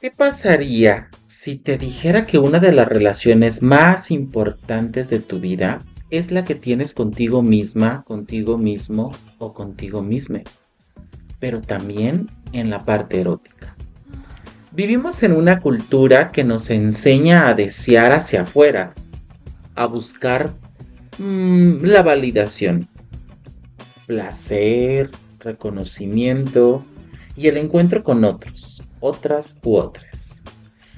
¿Qué pasaría si te dijera que una de las relaciones más importantes de tu vida es la que tienes contigo misma, contigo mismo o contigo misma, pero también en la parte erótica? Vivimos en una cultura que nos enseña a desear hacia afuera, a buscar la validación, placer, reconocimiento y el encuentro con otros, otras u otras.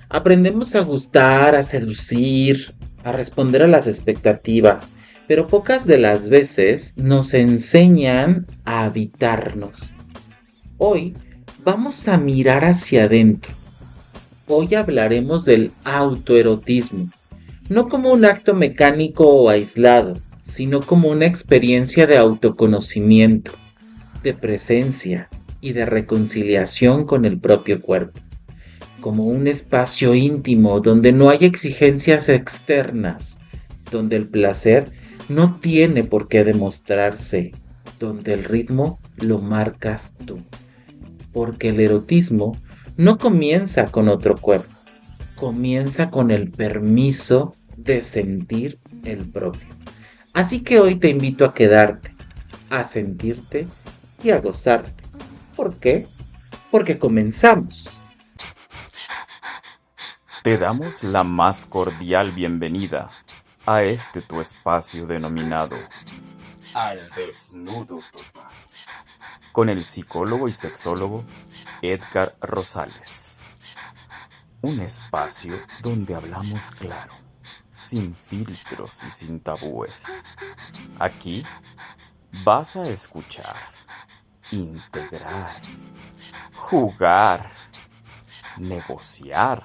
Aprendemos a gustar, a seducir, a responder a las expectativas, pero pocas de las veces nos enseñan a habitarnos. Hoy vamos a mirar hacia adentro. Hoy hablaremos del autoerotismo, no como un acto mecánico o aislado, sino como una experiencia de autoconocimiento, de presencia y de reconciliación con el propio cuerpo, como un espacio íntimo donde no hay exigencias externas, donde el placer no tiene por qué demostrarse, donde el ritmo lo marcas tú, porque el erotismo no comienza con otro cuerpo, comienza con el permiso de sentir el propio. Así que hoy te invito a quedarte, a sentirte y a gozarte. ¿Por qué? Porque comenzamos. Te damos la más cordial bienvenida a este tu espacio denominado Al Desnudo Total, con el psicólogo y sexólogo Edgar Rosales. Un espacio donde hablamos claro, sin filtros y sin tabúes. Aquí vas a escuchar, integrar, jugar, negociar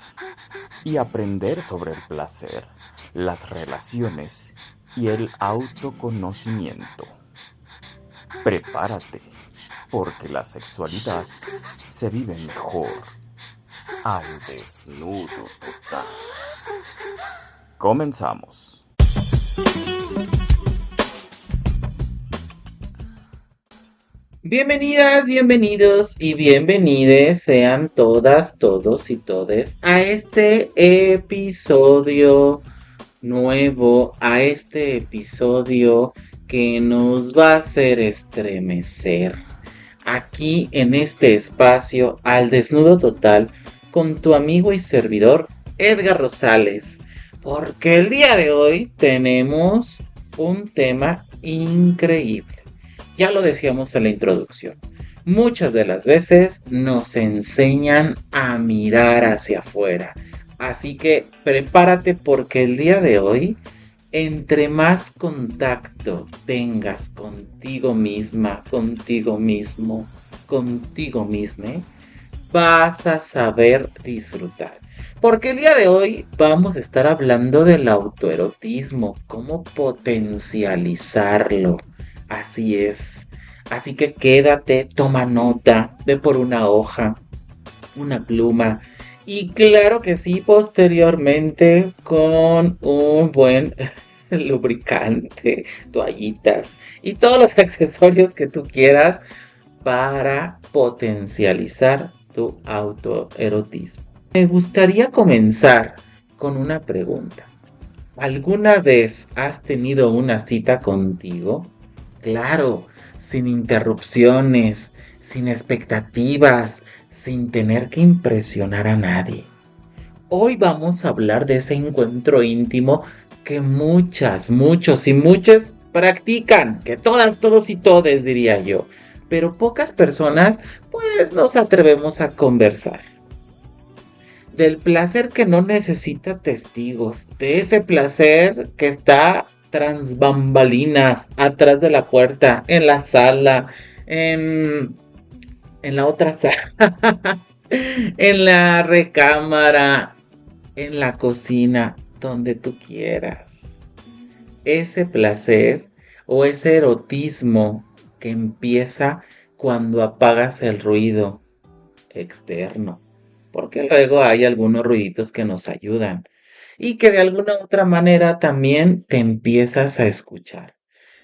y aprender sobre el placer, las relaciones y el autoconocimiento. Prepárate, porque la sexualidad se vive mejor al desnudo total. Comenzamos. Bienvenidas, bienvenidos y bienvenides sean todas, todos y todes a este episodio nuevo, a este episodio que nos va a hacer estremecer. Aquí en este espacio, al desnudo total, con tu amigo y servidor Edgar Rosales. Porque el día de hoy tenemos un tema increíble. Ya lo decíamos en la introducción. Muchas de las veces nos enseñan a mirar hacia afuera. Así que prepárate porque el día de hoy, entre más contacto tengas contigo misma, contigo mismo, contigo mismo, vas a saber disfrutar. Porque el día de hoy vamos a estar hablando del autoerotismo, cómo potencializarlo. Así es. Así que quédate, toma nota, ve por una hoja, una pluma. Y claro que sí, posteriormente con un buen lubricante, toallitas y todos los accesorios que tú quieras para potencializar tu autoerotismo. Me gustaría comenzar con una pregunta. ¿Alguna vez has tenido una cita contigo? Claro, sin interrupciones, sin expectativas, sin tener que impresionar a nadie. Hoy vamos a hablar de ese encuentro íntimo que muchas, muchos y muchas practican, que todas, todos y todes diría yo, pero pocas personas pues nos atrevemos a conversar. Del placer que no necesita testigos, de ese placer que está tras bambalinas, atrás de la puerta, en la sala, en, en la otra sala, en la recámara, en la cocina, donde tú quieras. Ese placer o ese erotismo que empieza cuando apagas el ruido externo, porque luego hay algunos ruiditos que nos ayudan y que de alguna u otra manera también te empiezas a escuchar.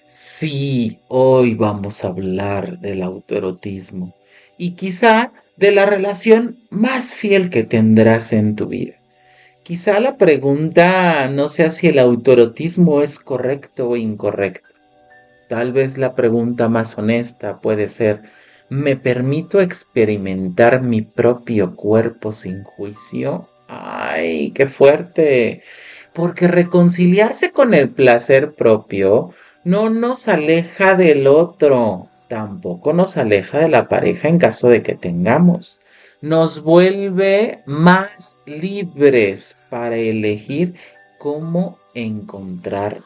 Sí, hoy vamos a hablar del autoerotismo y quizá de la relación más fiel que tendrás en tu vida. Quizá la pregunta no sea si el autoerotismo es correcto o incorrecto. Tal vez la pregunta más honesta puede ser, ¿me permito experimentar mi propio cuerpo sin juicio? ¡Ay, qué fuerte! Porque reconciliarse con el placer propio no nos aleja del otro, tampoco nos aleja de la pareja en caso de que tengamos. Nos vuelve más libres para elegir cómo encontrarnos.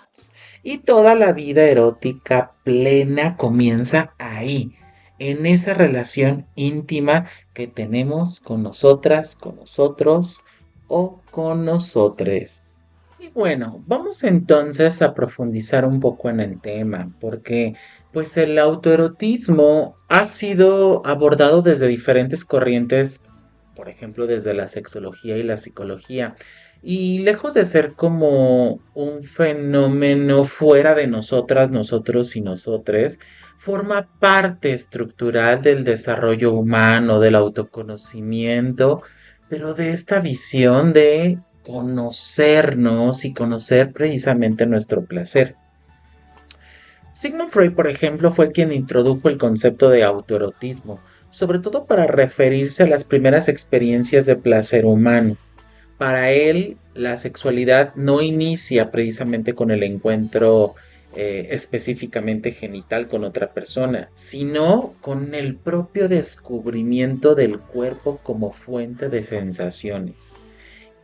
Y toda la vida erótica plena comienza ahí, en esa relación íntima que tenemos con nosotras, con nosotros o con nosotres. Y bueno, vamos entonces a profundizar un poco en el tema, porque pues el autoerotismo ha sido abordado desde diferentes corrientes, por ejemplo, desde la sexología y la psicología, y lejos de ser como un fenómeno fuera de nosotras, nosotros y nosotres, forma parte estructural del desarrollo humano, del autoconocimiento, pero de esta visión de conocernos y conocer precisamente nuestro placer. Sigmund Freud, por ejemplo, fue quien introdujo el concepto de autoerotismo, sobre todo para referirse a las primeras experiencias de placer humano. Para él, la sexualidad no inicia precisamente con el encuentro específicamente genital con otra persona, sino con el propio descubrimiento del cuerpo como fuente de sensaciones.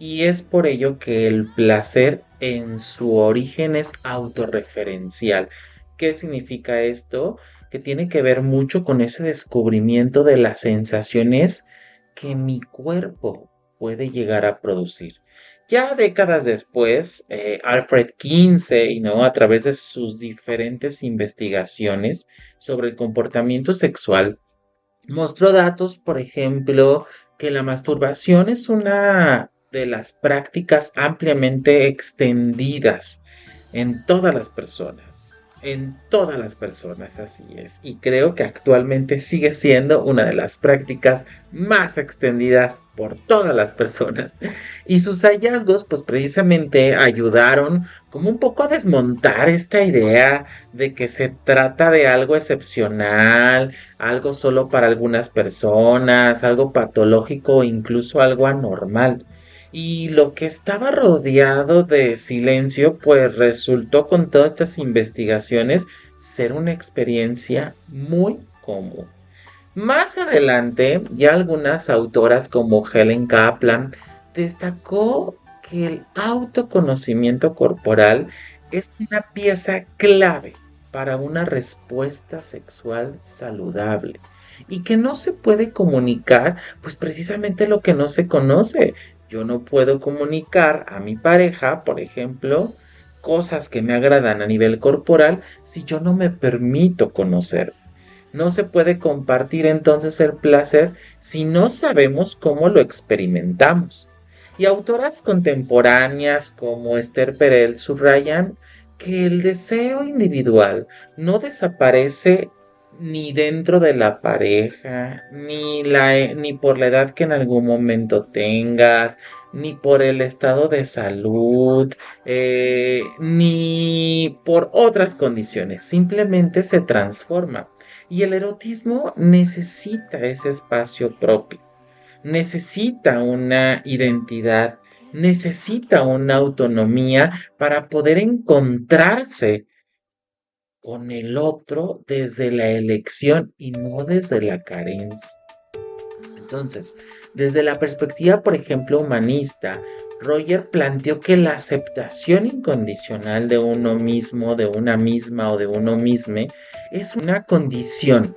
Y es por ello que el placer en su origen es autorreferencial. ¿Qué significa esto? Que tiene que ver mucho con ese descubrimiento de las sensaciones que mi cuerpo puede llegar a producir. Ya décadas después, Alfred Kinsey, ¿no? A través de sus diferentes investigaciones sobre el comportamiento sexual, mostró datos, por ejemplo, que la masturbación es una de las prácticas ampliamente extendidas en todas las personas. En todas las personas, así es. Y creo que actualmente sigue siendo una de las prácticas más extendidas por todas las personas. Y sus hallazgos, pues precisamente ayudaron como un poco a desmontar esta idea de que se trata de algo excepcional, algo solo para algunas personas, algo patológico o incluso algo anormal. Y lo que estaba rodeado de silencio, pues resultó con todas estas investigaciones ser una experiencia muy común. Más adelante, ya algunas autoras como Helen Kaplan destacó que el autoconocimiento corporal es una pieza clave para una respuesta sexual saludable y que no se puede comunicar pues precisamente lo que no se conoce. Yo no puedo comunicar a mi pareja, por ejemplo, cosas que me agradan a nivel corporal si yo no me permito conocer. No se puede compartir entonces el placer si no sabemos cómo lo experimentamos. Y autoras contemporáneas como Esther Perel subrayan que el deseo individual no desaparece ni dentro de la pareja, ni por la edad que en algún momento tengas, ni por el estado de salud, ni por otras condiciones. Simplemente se transforma. Y el erotismo necesita ese espacio propio, necesita una identidad, necesita una autonomía para poder encontrarse con el otro desde la elección y no desde la carencia. Entonces, desde la perspectiva, por ejemplo, humanista, Roger planteó que la aceptación incondicional de uno mismo, de una misma o de uno mismo es una condición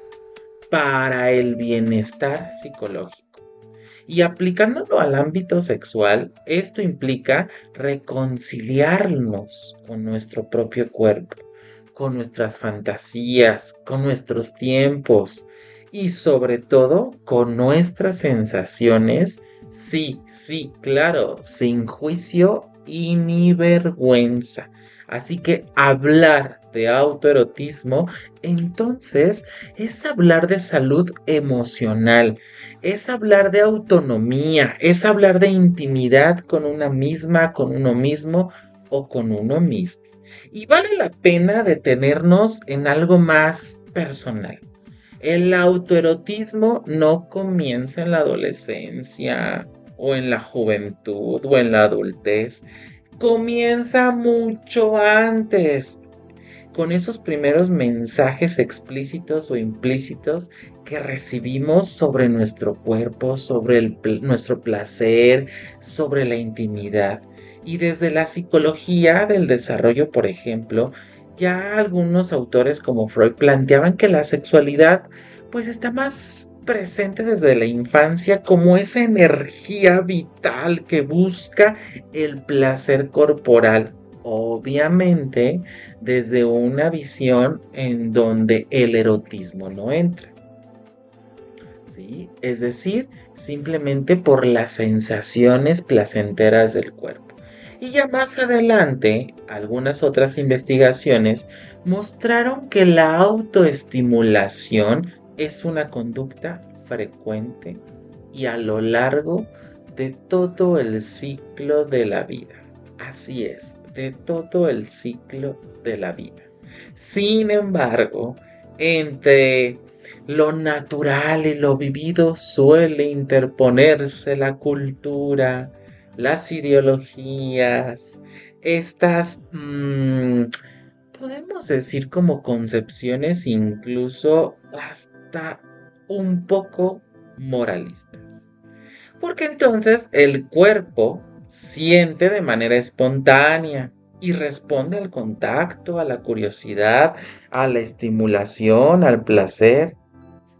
para el bienestar psicológico. Y aplicándolo al ámbito sexual, esto implica reconciliarnos con nuestro propio cuerpo, con nuestras fantasías, con nuestros tiempos y sobre todo con nuestras sensaciones. Sí, sí, claro, sin juicio y ni vergüenza. Así que hablar de autoerotismo, entonces, es hablar de salud emocional, es hablar de autonomía, es hablar de intimidad con una misma, con uno mismo o con uno mismo. Y vale la pena detenernos en algo más personal. El autoerotismo no comienza en la adolescencia o en la juventud o en la adultez. Comienza mucho antes, con esos primeros mensajes explícitos o implícitos que recibimos sobre nuestro cuerpo, sobre nuestro placer, sobre la intimidad. Y desde la psicología del desarrollo, por ejemplo, ya algunos autores como Freud planteaban que la sexualidad pues está más presente desde la infancia como esa energía vital que busca el placer corporal. Obviamente, desde una visión en donde el erotismo no entra, ¿sí? Es decir, simplemente por las sensaciones placenteras del cuerpo. Y ya más adelante, algunas otras investigaciones mostraron que la autoestimulación es una conducta frecuente y a lo largo de todo el ciclo de la vida. Así es, de todo el ciclo de la vida. Sin embargo, entre lo natural y lo vivido suele interponerse la cultura, las ideologías, estas, podemos decir como concepciones incluso hasta un poco moralistas. Porque entonces el cuerpo siente de manera espontánea y responde al contacto, a la curiosidad, a la estimulación, al placer,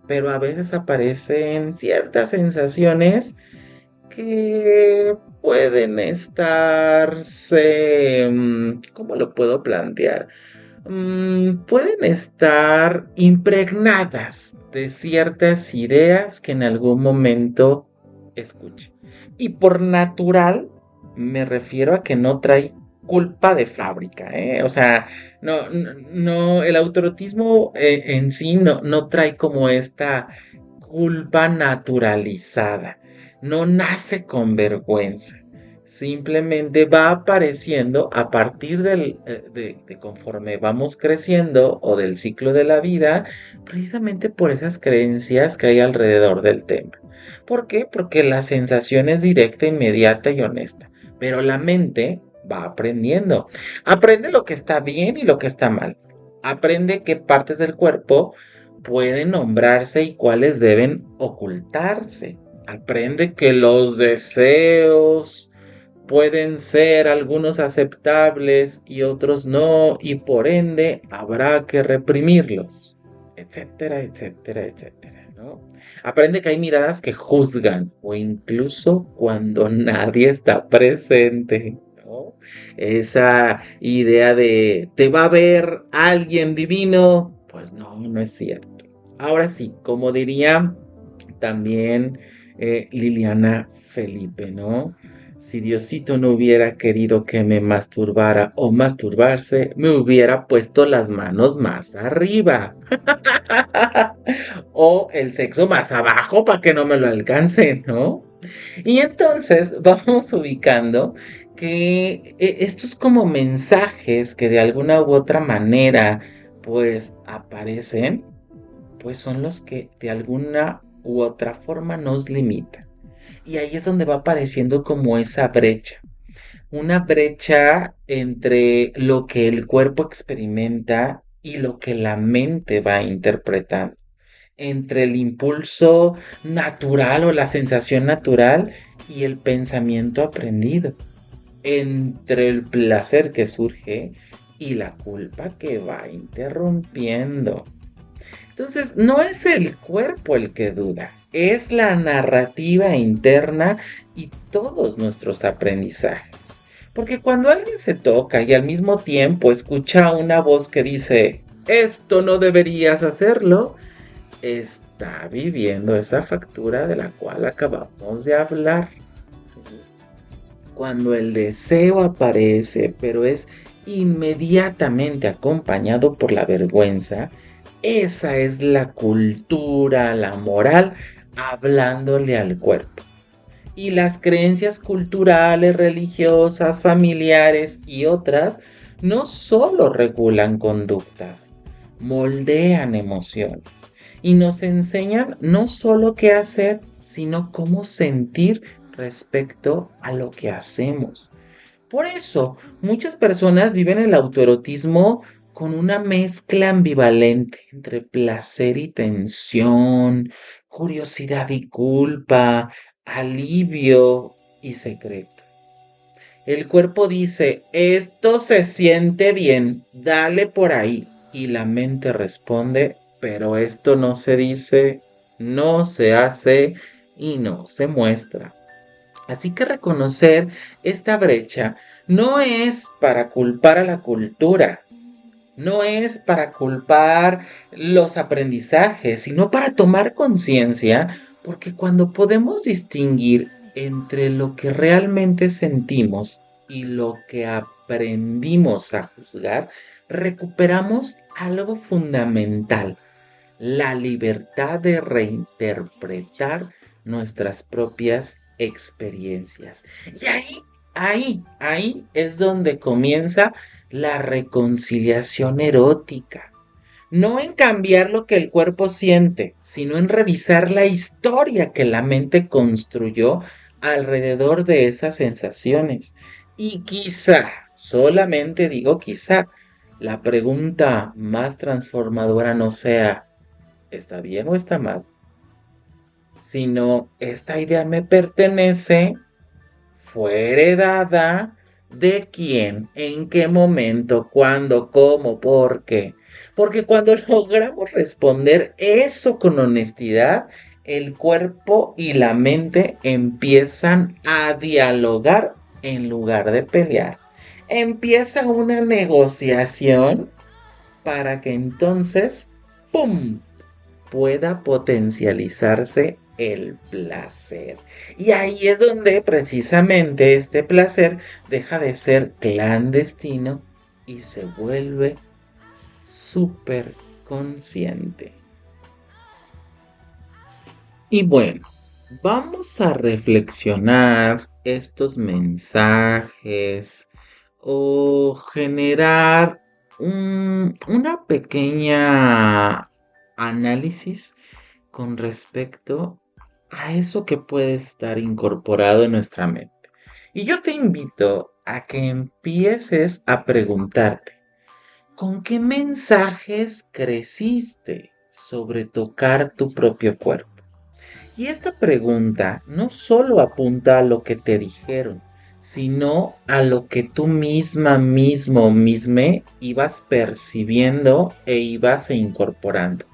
pero a veces aparecen ciertas sensaciones que pueden estarse, ¿cómo lo puedo plantear? Pueden estar impregnadas de ciertas ideas que en algún momento escuche. Y por natural me refiero a que no trae culpa de fábrica, ¿eh? O sea, no, el autorotismo en sí no trae como esta culpa naturalizada. No nace con vergüenza. Simplemente va apareciendo a partir de conforme vamos creciendo o del ciclo de la vida, precisamente por esas creencias que hay alrededor del tema. ¿Por qué? Porque la sensación es directa, inmediata y honesta, pero la mente va aprendiendo. Aprende lo que está bien y lo que está mal. Aprende qué partes del cuerpo pueden nombrarse y cuáles deben ocultarse. Aprende que los deseos pueden ser algunos aceptables y otros no, y por ende habrá que reprimirlos, etcétera, etcétera, etcétera, ¿no? Aprende que hay miradas que juzgan o incluso cuando nadie está presente, ¿no? Esa idea de te va a ver alguien divino, pues no es cierto. Ahora sí, como diría también Liliana Felipe, ¿no? Si Diosito no hubiera querido que me masturbara o masturbarse, me hubiera puesto las manos más arriba. O el sexo más abajo para que no me lo alcance, ¿no? Y entonces vamos ubicando que estos como mensajes que de alguna u otra manera pues aparecen, pues son los que de alguna u otra forma nos limitan. Y ahí es donde va apareciendo como esa brecha. Una brecha entre lo que el cuerpo experimenta y lo que la mente va interpretando. Entre el impulso natural o la sensación natural y el pensamiento aprendido. Entre el placer que surge y la culpa que va interrumpiendo. Entonces, no es el cuerpo el que duda, es la narrativa interna y todos nuestros aprendizajes. Porque cuando alguien se toca y al mismo tiempo escucha una voz que dice, esto no deberías hacerlo, está viviendo esa factura de la cual acabamos de hablar. Cuando el deseo aparece, pero es inmediatamente acompañado por la vergüenza, esa es la cultura, la moral, hablándole al cuerpo. Y las creencias culturales, religiosas, familiares y otras no solo regulan conductas, moldean emociones y nos enseñan no solo qué hacer, sino cómo sentir respecto a lo que hacemos. Por eso, muchas personas viven el autoerotismo con una mezcla ambivalente entre placer y tensión, curiosidad y culpa, alivio y secreto. El cuerpo dice, esto se siente bien, dale por ahí. Y la mente responde, pero esto no se dice, no se hace y no se muestra. Así que reconocer esta brecha no es para culpar a la cultura, no es para culpar los aprendizajes, sino para tomar conciencia, porque cuando podemos distinguir entre lo que realmente sentimos y lo que aprendimos a juzgar, recuperamos algo fundamental, la libertad de reinterpretar nuestras propias experiencias. Y ahí es donde comienza la reconciliación erótica. No en cambiar lo que el cuerpo siente, sino en revisar la historia que la mente construyó alrededor de esas sensaciones. Y quizá, solamente digo quizá, la pregunta más transformadora no sea ¿está bien o está mal? Sino, ¿esta idea me pertenece? ¿Fue heredada? ¿De quién? ¿En qué momento? ¿Cuándo? ¿Cómo? ¿Por qué? Porque cuando logramos responder eso con honestidad, el cuerpo y la mente empiezan a dialogar en lugar de pelear. Empieza una negociación para que entonces, ¡pum!, pueda potencializarse el placer. Y ahí es donde precisamente este placer deja de ser clandestino y se vuelve súper consciente. Y bueno, vamos a reflexionar estos mensajes o generar una pequeña análisis con respecto a eso que puede estar incorporado en nuestra mente. Y yo te invito a que empieces a preguntarte, ¿con qué mensajes creciste sobre tocar tu propio cuerpo? Y esta pregunta no solo apunta a lo que te dijeron, sino a lo que tú misma, mismo, misme ibas percibiendo e ibas incorporando.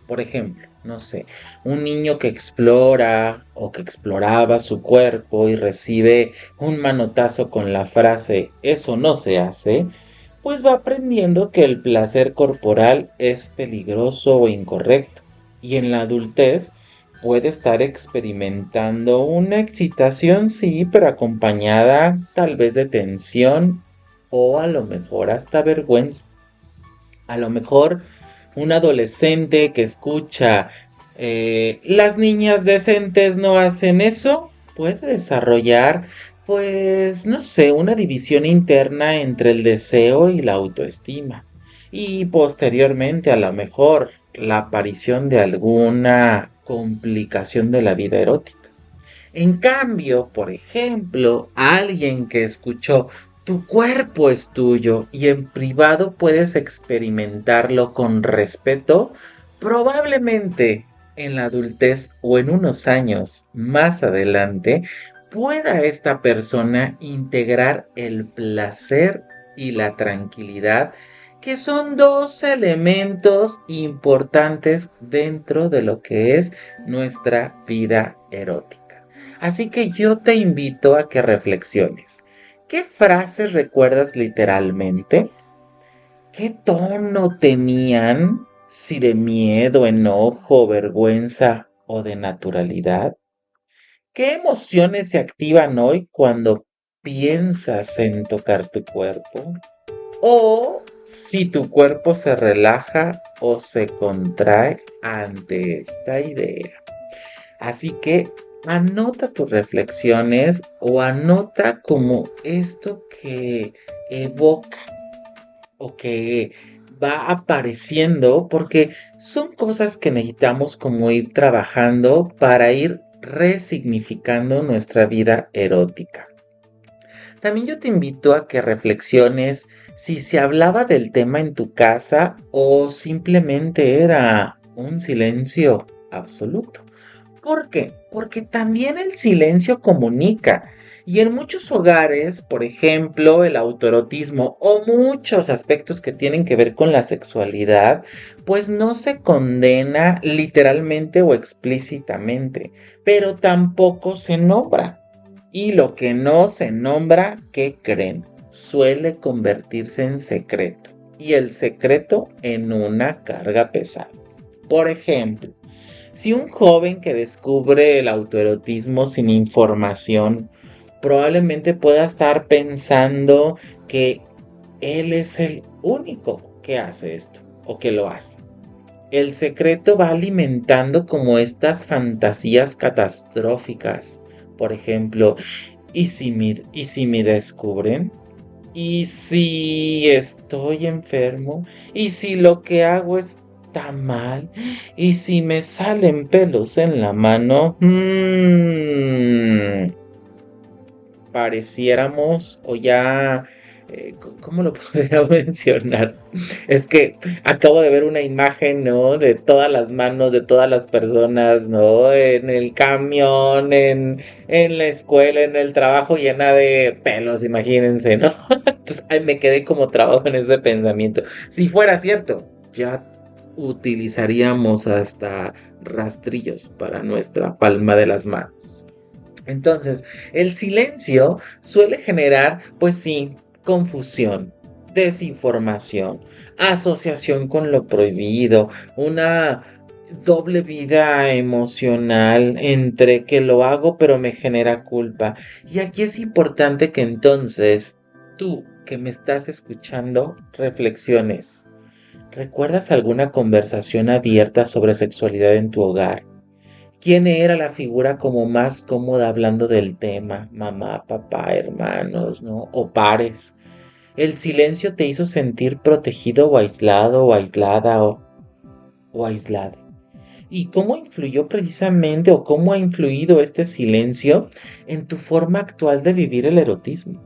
Por ejemplo, no sé, un niño que explora o que exploraba su cuerpo y recibe un manotazo con la frase eso no se hace, pues va aprendiendo que el placer corporal es peligroso o incorrecto. Y en la adultez puede estar experimentando una excitación, sí, pero acompañada tal vez de tensión o a lo mejor hasta vergüenza. A lo mejor un adolescente que escucha las niñas decentes no hacen eso, puede desarrollar, pues, no sé, una división interna entre el deseo y la autoestima. Y posteriormente, a lo mejor, la aparición de alguna complicación de la vida erótica. En cambio, por ejemplo, alguien que escuchó tu cuerpo es tuyo y en privado puedes experimentarlo con respeto, probablemente en la adultez o en unos años más adelante pueda esta persona integrar el placer y la tranquilidad, que son dos elementos importantes dentro de lo que es nuestra vida erótica. Así que yo te invito a que reflexiones. ¿Qué frases recuerdas literalmente? ¿Qué tono tenían? Si de miedo, enojo, vergüenza o de naturalidad. ¿Qué emociones se activan hoy cuando piensas en tocar tu cuerpo? o si tu cuerpo se relaja o se contrae ante esta idea. Así que anota tus reflexiones o anota como esto que evoca o que va apareciendo, porque son cosas que necesitamos como ir trabajando para ir resignificando nuestra vida erótica. También yo te invito a que reflexiones si se hablaba del tema en tu casa o simplemente era un silencio absoluto. ¿Por qué? Porque también el silencio comunica. Y en muchos hogares, por ejemplo, el autoerotismo o muchos aspectos que tienen que ver con la sexualidad, pues no se condena literalmente o explícitamente, pero tampoco se nombra. Y lo que no se nombra, ¿qué creen? Suele convertirse en secreto. Y el secreto en una carga pesada. Por ejemplo, si un joven que descubre el autoerotismo sin información, probablemente pueda estar pensando que él es el único que hace esto o que lo hace. El secreto va alimentando como estas fantasías catastróficas. Por ejemplo, ¿y si me descubren? ¿Y si estoy enfermo? ¿Y si lo que hago está mal? ¿Y si me salen pelos en la mano? Pareciéramos o ya, ¿cómo lo podría mencionar? Es que acabo de ver una imagen, ¿no? De todas las manos de todas las personas, ¿no? En el camión, en la escuela, en el trabajo, llena de pelos, imagínense, ¿no? Entonces, ay, me quedé como trabado en ese pensamiento. Si fuera cierto, ya utilizaríamos hasta rastrillos para nuestra palma de las manos. Entonces, el silencio suele generar, pues sí, confusión, desinformación, asociación con lo prohibido, una doble vida emocional entre que lo hago pero me genera culpa. Y aquí es importante que entonces tú que me estás escuchando reflexiones. ¿Recuerdas alguna conversación abierta sobre sexualidad en tu hogar? ¿Quién era la figura como más cómoda hablando del tema? Mamá, papá, hermanos, ¿no? O pares. ¿El silencio te hizo sentir protegido o aislado o aislada o aislada? ¿Y cómo influyó precisamente o cómo ha influido este silencio en tu forma actual de vivir el erotismo?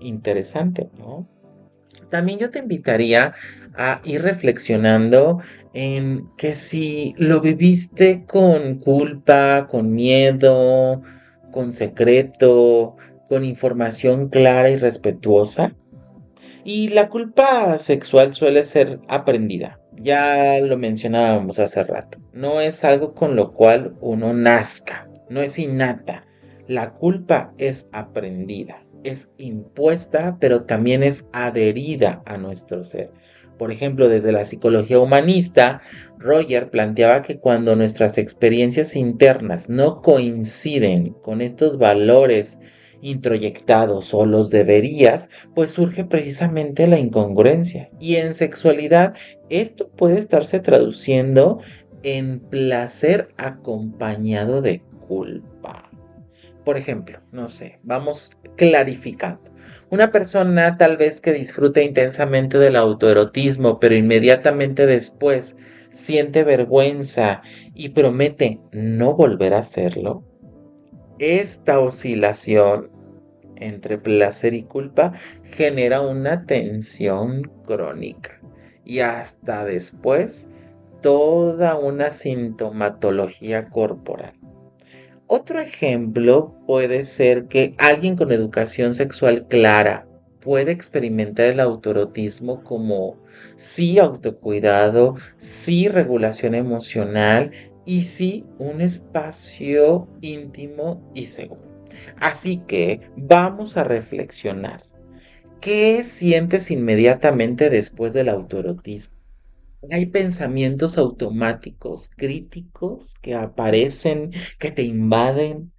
Interesante, ¿no? También yo te invitaría a ir reflexionando en que si lo viviste con culpa, con miedo, con secreto, con información clara y respetuosa. Y la culpa sexual suele ser aprendida. Ya lo mencionábamos hace rato. No es algo con lo cual uno nazca, no es innata. La culpa es aprendida, es impuesta, pero también es adherida a nuestro ser. Por ejemplo, desde la psicología humanista, Roger planteaba que cuando nuestras experiencias internas no coinciden con estos valores introyectados o los deberías, pues surge precisamente la incongruencia. Y en sexualidad esto puede estarse traduciendo en placer acompañado de culpa. Por ejemplo, no sé, vamos clarificando. Una persona tal vez que disfruta intensamente del autoerotismo, pero inmediatamente después siente vergüenza y promete no volver a hacerlo. Esta oscilación entre placer y culpa genera una tensión crónica y hasta después toda una sintomatología corporal. Otro ejemplo puede ser que alguien con educación sexual clara puede experimentar el autoerotismo como sí autocuidado, sí regulación emocional y sí un espacio íntimo y seguro. Así que vamos a reflexionar. ¿Qué sientes inmediatamente después del autoerotismo? Hay pensamientos automáticos, críticos, que aparecen, que te invaden.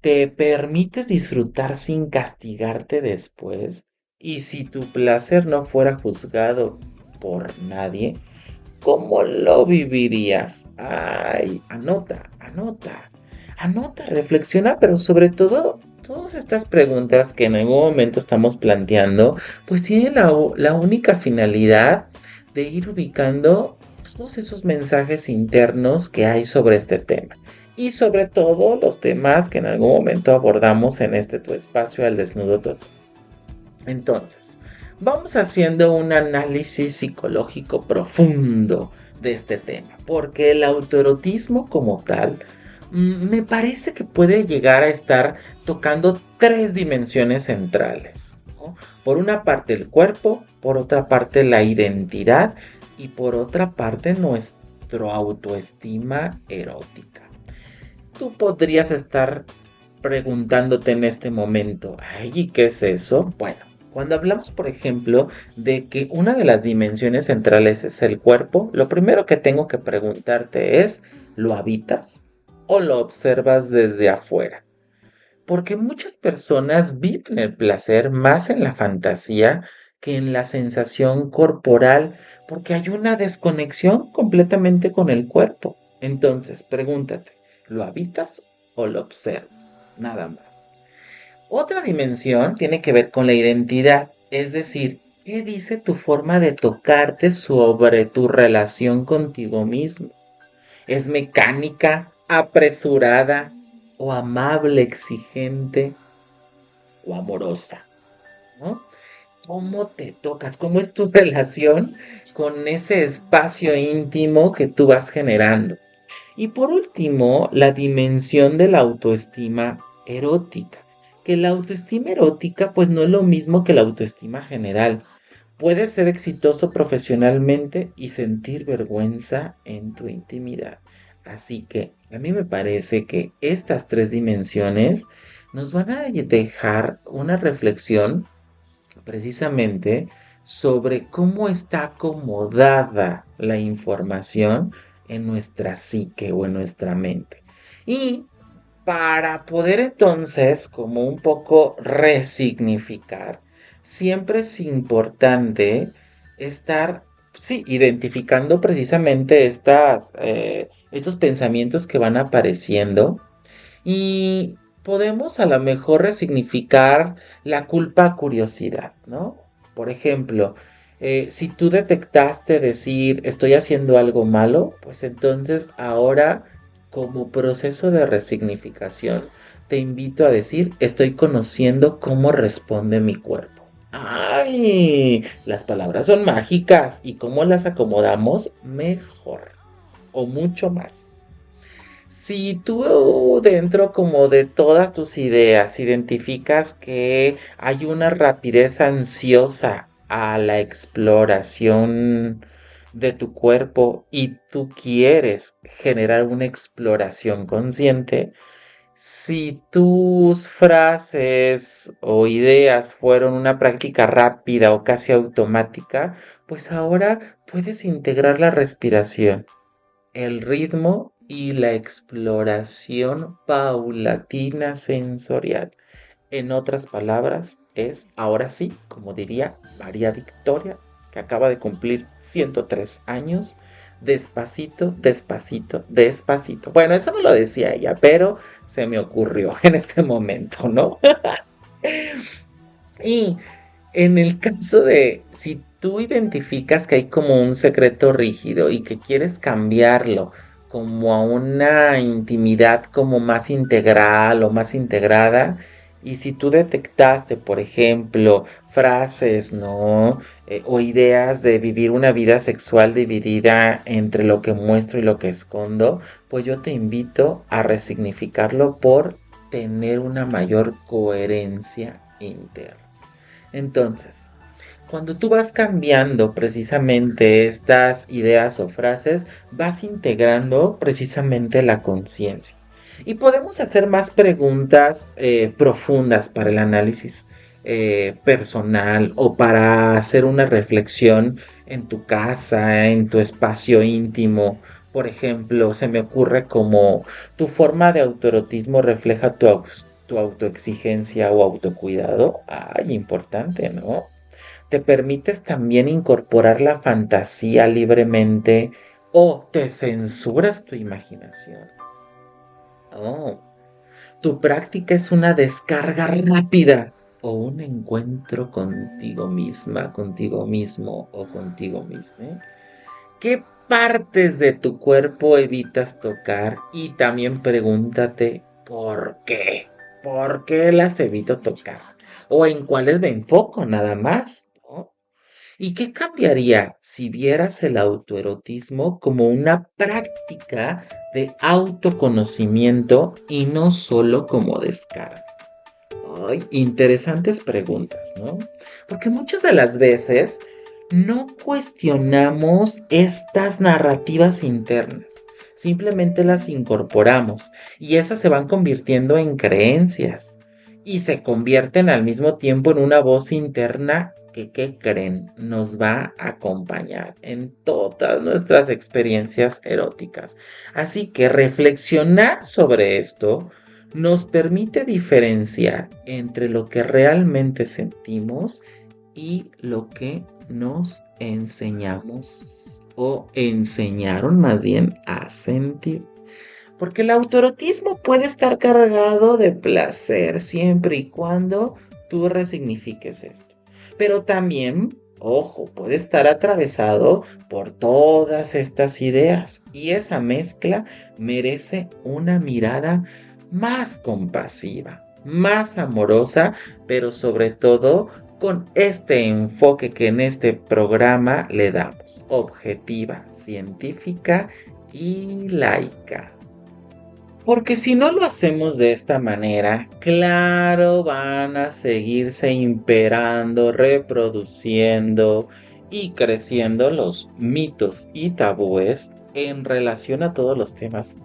¿Te permites disfrutar sin castigarte después? Y si tu placer no fuera juzgado por nadie, ¿cómo lo vivirías? Ay, anota, anota, anota, reflexiona, pero sobre todo, todas estas preguntas que en algún momento estamos planteando, pues tienen la única finalidad de ir ubicando todos esos mensajes internos que hay sobre este tema. Y sobre todo los temas que en algún momento abordamos en este tu espacio al desnudo total. Entonces, vamos haciendo un análisis psicológico profundo de este tema, porque el autoerotismo como tal me parece que puede llegar a estar tocando tres dimensiones centrales, ¿no? Por una parte el cuerpo, por otra parte la identidad y por otra parte nuestra autoestima erótica. Tú podrías estar preguntándote en este momento, ay, ¿qué es eso? Bueno, cuando hablamos, por ejemplo, de que una de las dimensiones centrales es el cuerpo, lo primero que tengo que preguntarte es, ¿lo habitas o lo observas desde afuera? Porque muchas personas viven el placer más en la fantasía que en la sensación corporal, porque hay una desconexión completamente con el cuerpo. Entonces, pregúntate, ¿lo habitas o lo observas? Nada más. Otra dimensión tiene que ver con la identidad, es decir, ¿qué dice tu forma de tocarte sobre tu relación contigo mismo? ¿Es mecánica, apresurada o amable, exigente o amorosa? ¿No? ¿Cómo te tocas? ¿Cómo es tu relación con ese espacio íntimo que tú vas generando? Y por último, la dimensión de la autoestima erótica. Que la autoestima erótica pues no es lo mismo que la autoestima general. Puedes ser exitoso profesionalmente y sentir vergüenza en tu intimidad. Así que a mí me parece que estas tres dimensiones nos van a dejar una reflexión precisamente sobre cómo está acomodada la información en nuestra psique o en nuestra mente. Y para poder entonces, como un poco resignificar, siempre es importante estar, sí, identificando precisamente estos pensamientos que van apareciendo y podemos a lo mejor resignificar la culpa a curiosidad, ¿no? Por ejemplo, si tú detectaste decir estoy haciendo algo malo, pues entonces ahora como proceso de resignificación te invito a decir estoy conociendo cómo responde mi cuerpo. ¡Ay! Las palabras son mágicas y cómo las acomodamos mejor o mucho más. Si tú dentro como de todas tus ideas identificas que hay una rapidez ansiosa a la exploración de tu cuerpo y tú quieres generar una exploración consciente, si tus frases o ideas fueron una práctica rápida o casi automática, pues ahora puedes integrar la respiración, el ritmo y la exploración paulatina sensorial. En otras palabras, es ahora sí, como diría María Victoria, que acaba de cumplir 103 años, despacito, despacito, despacito. Bueno, eso no lo decía ella, pero se me ocurrió en este momento, ¿no? Y en el caso de si tú identificas que hay como un secreto rígido y que quieres cambiarlo como a una intimidad como más integral o más integrada, y si tú detectaste, por ejemplo, frases, ¿no? O ideas de vivir una vida sexual dividida entre lo que muestro y lo que escondo, pues yo te invito a resignificarlo por tener una mayor coherencia interna. Entonces, cuando tú vas cambiando precisamente estas ideas o frases, vas integrando precisamente la conciencia. Y podemos hacer más preguntas profundas para el análisis personal o para hacer una reflexión en tu casa, en tu espacio íntimo. Por ejemplo, se me ocurre como tu forma de autoerotismo refleja tu tu autoexigencia o autocuidado. Ay, importante, ¿no? Te permites también incorporar la fantasía libremente o te censuras tu imaginación. Oh, tu práctica es una descarga rápida o un encuentro contigo misma, contigo mismo o contigo mismo. ¿Qué partes de tu cuerpo evitas tocar? Y también pregúntate ¿por qué? ¿Por qué las evito tocar? ¿O en cuáles me enfoco nada más? ¿No? ¿Y qué cambiaría si vieras el autoerotismo como una práctica de autoconocimiento y no solo como descarga? Ay, interesantes preguntas, ¿no? Porque muchas de las veces no cuestionamos estas narrativas internas, simplemente las incorporamos y esas se van convirtiendo en creencias y se convierten al mismo tiempo en una voz interna que, ¿qué creen? Nos va a acompañar en todas nuestras experiencias eróticas. Así que reflexionar sobre esto nos permite diferenciar entre lo que realmente sentimos y lo que nos enseñamos o enseñaron más bien a sentir. Porque el autoerotismo puede estar cargado de placer siempre y cuando tú resignifiques esto. Pero también, ojo, puede estar atravesado por todas estas ideas y esa mezcla merece una mirada más compasiva, más amorosa, pero sobre todo con este enfoque que en este programa le damos, objetiva, científica y laica. Porque si no lo hacemos de esta manera, claro, van a seguirse imperando, reproduciendo y creciendo los mitos y tabúes en relación a todos los temas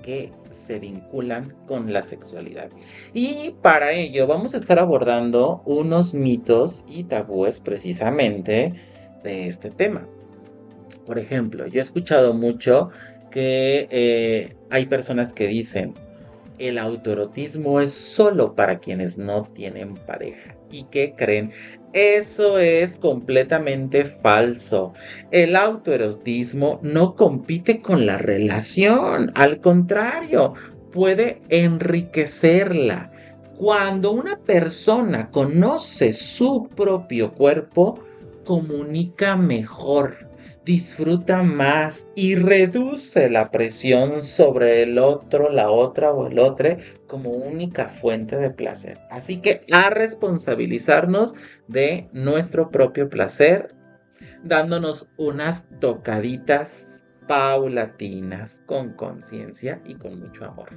que se vinculan con la sexualidad. Y para ello vamos a estar abordando unos mitos y tabúes precisamente de este tema. Por ejemplo, yo he escuchado mucho que hay personas que dicen, el autoerotismo es solo para quienes no tienen pareja. ¿Y qué creen? Eso es completamente falso. El autoerotismo no compite con la relación. Al contrario, puede enriquecerla. Cuando una persona conoce su propio cuerpo, comunica mejor, disfruta más y reduce la presión sobre el otro, la otra o el otro como única fuente de placer. Así que a responsabilizarnos de nuestro propio placer, dándonos unas tocaditas paulatinas, con conciencia y con mucho amor.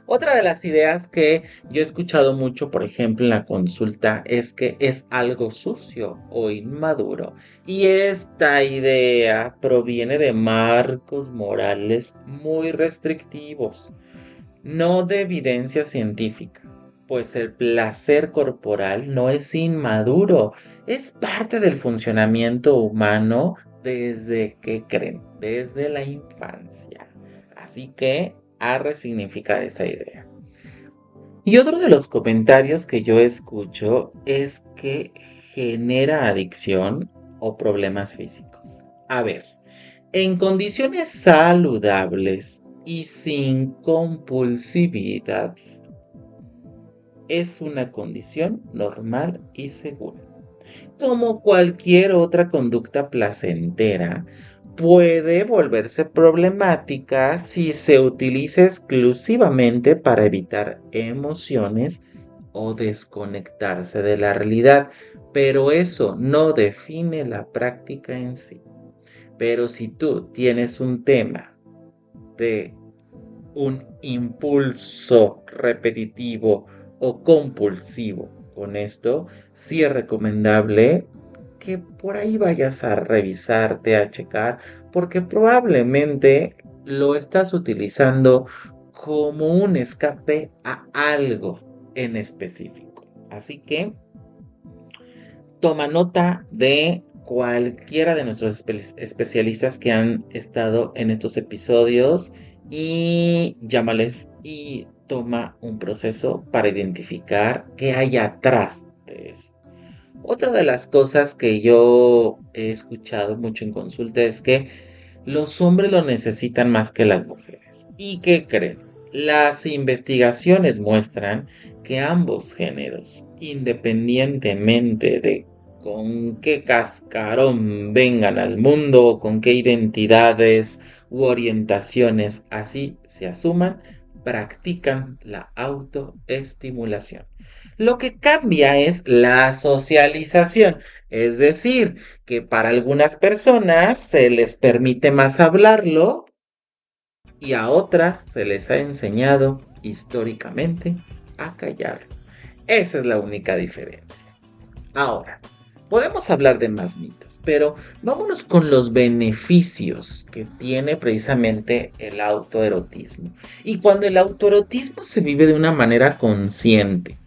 Otra de las ideas que yo he escuchado mucho, por ejemplo, en la consulta, es que es algo sucio o inmaduro. Y esta idea proviene de marcos morales muy restrictivos, no de evidencia científica. Pues el placer corporal no es inmaduro, es parte del funcionamiento humano desde que creen, desde la infancia. Así que a resignificar esa idea. Y otro de los comentarios que yo escucho es que genera adicción o problemas físicos. A ver, en condiciones saludables y sin compulsividad, es una condición normal y segura. Como cualquier otra conducta placentera, puede volverse problemática si se utiliza exclusivamente para evitar emociones o desconectarse de la realidad, pero eso no define la práctica en sí. Pero si tú tienes un tema de un impulso repetitivo o compulsivo con esto, sí es recomendable que por ahí vayas a revisarte, a checar, porque probablemente lo estás utilizando como un escape a algo en específico. Así que toma nota de cualquiera de nuestros especialistas que han estado en estos episodios y llámales y toma un proceso para identificar qué hay atrás de eso. Otra de las cosas que yo he escuchado mucho en consulta es que los hombres lo necesitan más que las mujeres. ¿Y qué creen? Las investigaciones muestran que ambos géneros, independientemente de con qué cascarón vengan al mundo, con qué identidades u orientaciones así se asuman, practican la autoestimulación. Lo que cambia es la socialización, es decir, que para algunas personas se les permite más hablarlo y a otras se les ha enseñado históricamente a callarlo. Esa es la única diferencia. Ahora, podemos hablar de más mitos, pero vámonos con los beneficios que tiene precisamente el autoerotismo. Y cuando el autoerotismo se vive de una manera consciente,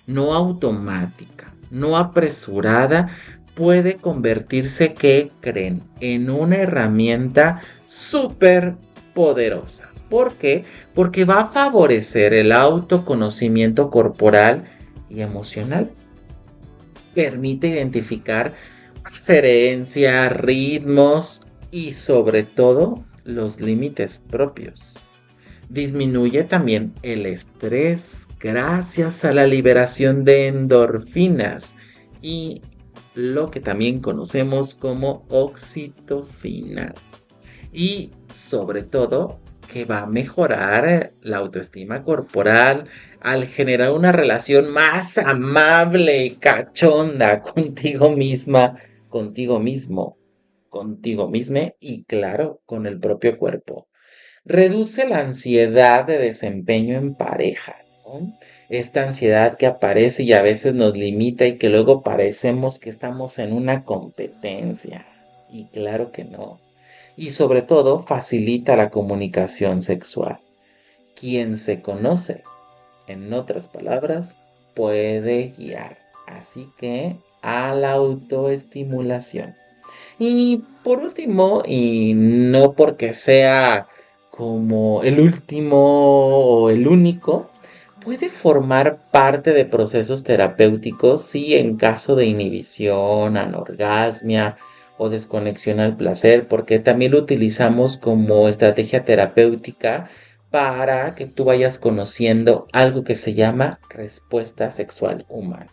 no automática, no apresurada, puede convertirse, ¿qué creen?, en una herramienta súper poderosa. ¿Por qué? Porque va a favorecer el autoconocimiento corporal y emocional. Permite identificar preferencias, ritmos y sobre todo los límites propios. Disminuye también el estrés gracias a la liberación de endorfinas y lo que también conocemos como oxitocina. Y sobre todo que va a mejorar la autoestima corporal al generar una relación más amable y cachonda contigo misma, contigo mismo, contigo misma y claro, con el propio cuerpo. Reduce la ansiedad de desempeño en pareja, ¿no? Esta ansiedad que aparece y a veces nos limita y que luego parecemos que estamos en una competencia. Y claro que no. Y sobre todo facilita la comunicación sexual. Quien se conoce, en otras palabras, puede guiar. Así que a la autoestimulación. Y por último, y no porque sea como el último o el único, puede formar parte de procesos terapéuticos si en caso de inhibición, anorgasmia o desconexión al placer, porque también lo utilizamos como estrategia terapéutica para que tú vayas conociendo algo que se llama respuesta sexual humana.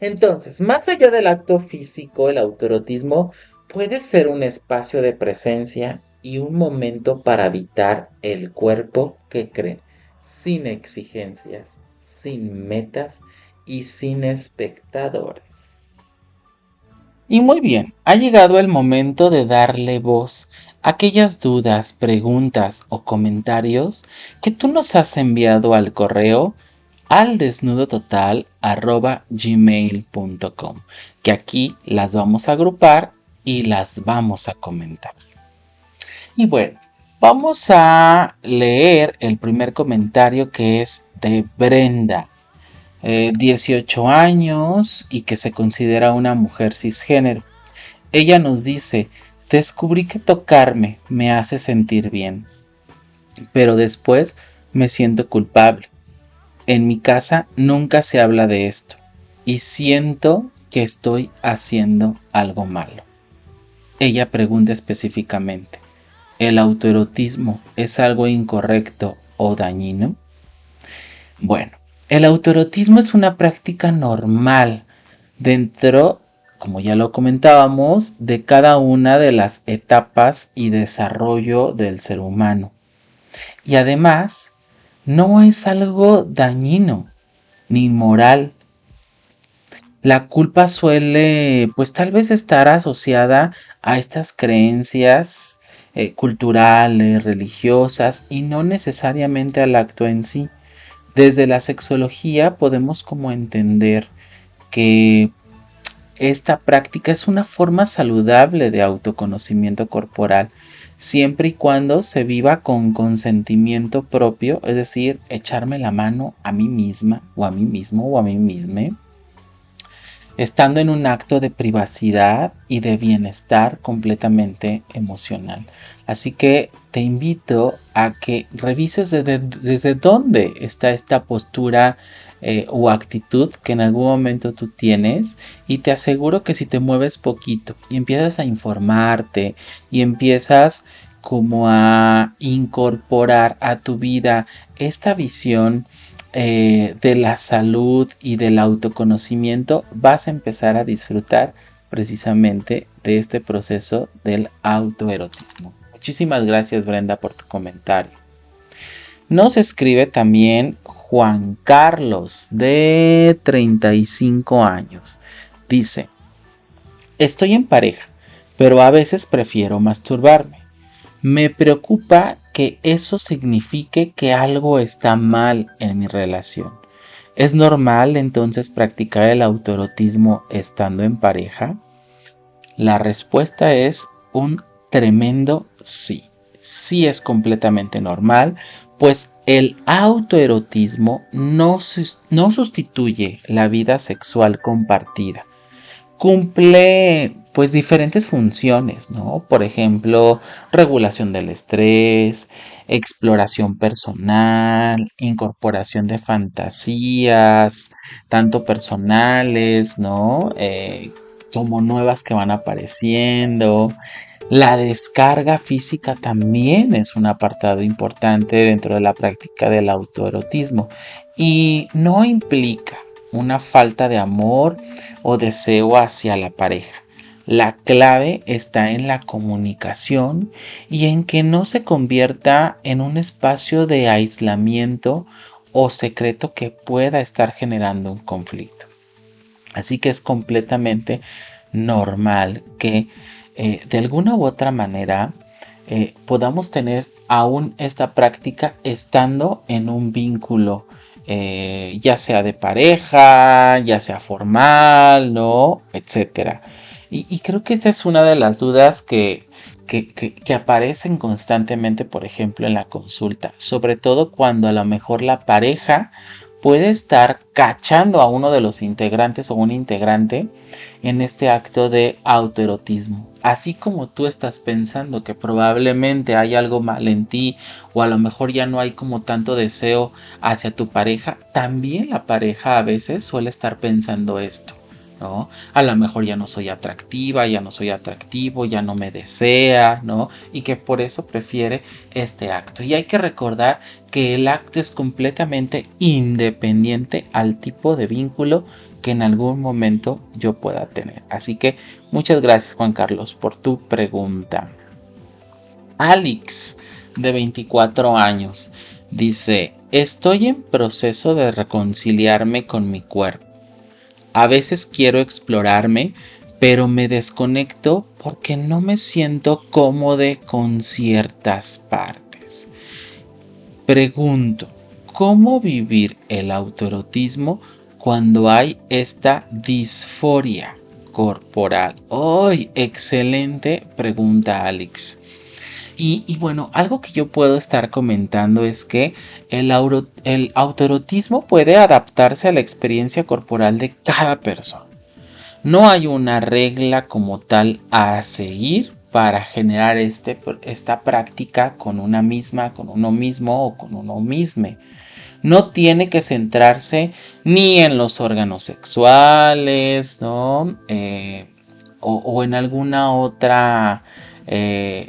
Entonces, más allá del acto físico, el autoerotismo puede ser un espacio de presencia y un momento para habitar el cuerpo que creen, sin exigencias, sin metas y sin espectadores. Y muy bien, ha llegado el momento de darle voz a aquellas dudas, preguntas o comentarios que tú nos has enviado al correo al desnudototal@gmail.com, que aquí las vamos a agrupar y las vamos a comentar. Y bueno, vamos a leer el primer comentario que es de Brenda, 18 años y que se considera una mujer cisgénero. Ella nos dice: descubrí que tocarme me hace sentir bien, pero después me siento culpable. En mi casa nunca se habla de esto y siento que estoy haciendo algo malo. Ella pregunta específicamente: ¿el autoerotismo es algo incorrecto o dañino? Bueno, el autoerotismo es una práctica normal dentro, como ya lo comentábamos, de cada una de las etapas y desarrollo del ser humano. Y además, no es algo dañino ni inmoral. La culpa suele, pues tal vez estar asociada a estas creencias culturales, religiosas y no necesariamente al acto en sí. Desde la sexología podemos como entender que esta práctica es una forma saludable de autoconocimiento corporal, siempre y cuando se viva con consentimiento propio, es decir, echarme la mano a mí misma o a mí mismo o a mí misma, estando en un acto de privacidad y de bienestar completamente emocional. Así que te invito a que revises desde dónde está esta postura o actitud que en algún momento tú tienes, y te aseguro que si te mueves poquito y empiezas a informarte y empiezas como a incorporar a tu vida esta visión de la salud y del autoconocimiento, vas a empezar a disfrutar precisamente de este proceso del autoerotismo. Muchísimas gracias, Brenda, por tu comentario. Nos escribe también Juan Carlos, de 35 años. Dice: estoy en pareja, pero a veces prefiero masturbarme. Me preocupa que eso signifique que algo está mal en mi relación. ¿Es normal entonces practicar el autoerotismo estando en pareja? La respuesta es un tremendo sí. Sí es completamente normal, pues el autoerotismo no sustituye la vida sexual compartida. Cumple pues diferentes funciones, ¿no? Por ejemplo, regulación del estrés, exploración personal, incorporación de fantasías, tanto personales, ¿no? Como nuevas que van apareciendo. La descarga física también es un apartado importante dentro de la práctica del autoerotismo y no implica una falta de amor o deseo hacia la pareja. La clave está en la comunicación y en que no se convierta en un espacio de aislamiento o secreto que pueda estar generando un conflicto. Así que es completamente normal que de alguna u otra manera podamos tener aún esta práctica estando en un vínculo, ya sea de pareja, ya sea formal, ¿no? Etcétera. Y creo que esta es una de las dudas que aparecen constantemente, por ejemplo, en la consulta, sobre todo cuando a lo mejor la pareja puede estar cachando a uno de los integrantes o un integrante en este acto de autoerotismo. Así como tú estás pensando que probablemente hay algo mal en ti o a lo mejor ya no hay como tanto deseo hacia tu pareja, también la pareja a veces suele estar pensando esto, ¿no? A lo mejor ya no soy atractiva, ya no soy atractivo, ya no me desea, ¿no? Y que por eso prefiere este acto. Y hay que recordar que el acto es completamente independiente al tipo de vínculo que en algún momento yo pueda tener. Así que muchas gracias, Juan Carlos, por tu pregunta. Alex, de 24 años, dice: estoy en proceso de reconciliarme con mi cuerpo. A veces quiero explorarme, pero me desconecto porque no me siento cómodo con ciertas partes. Pregunto: ¿cómo vivir el autoerotismo cuando hay esta disforia corporal? ¡Ay! Excelente pregunta, Alex. Y bueno, algo que yo puedo estar comentando es que el autoerotismo puede adaptarse a la experiencia corporal de cada persona. No hay una regla como tal a seguir para generar esta práctica con una misma, con uno mismo o con uno mismo. No tiene que centrarse ni en los órganos sexuales, ¿no? O en alguna otra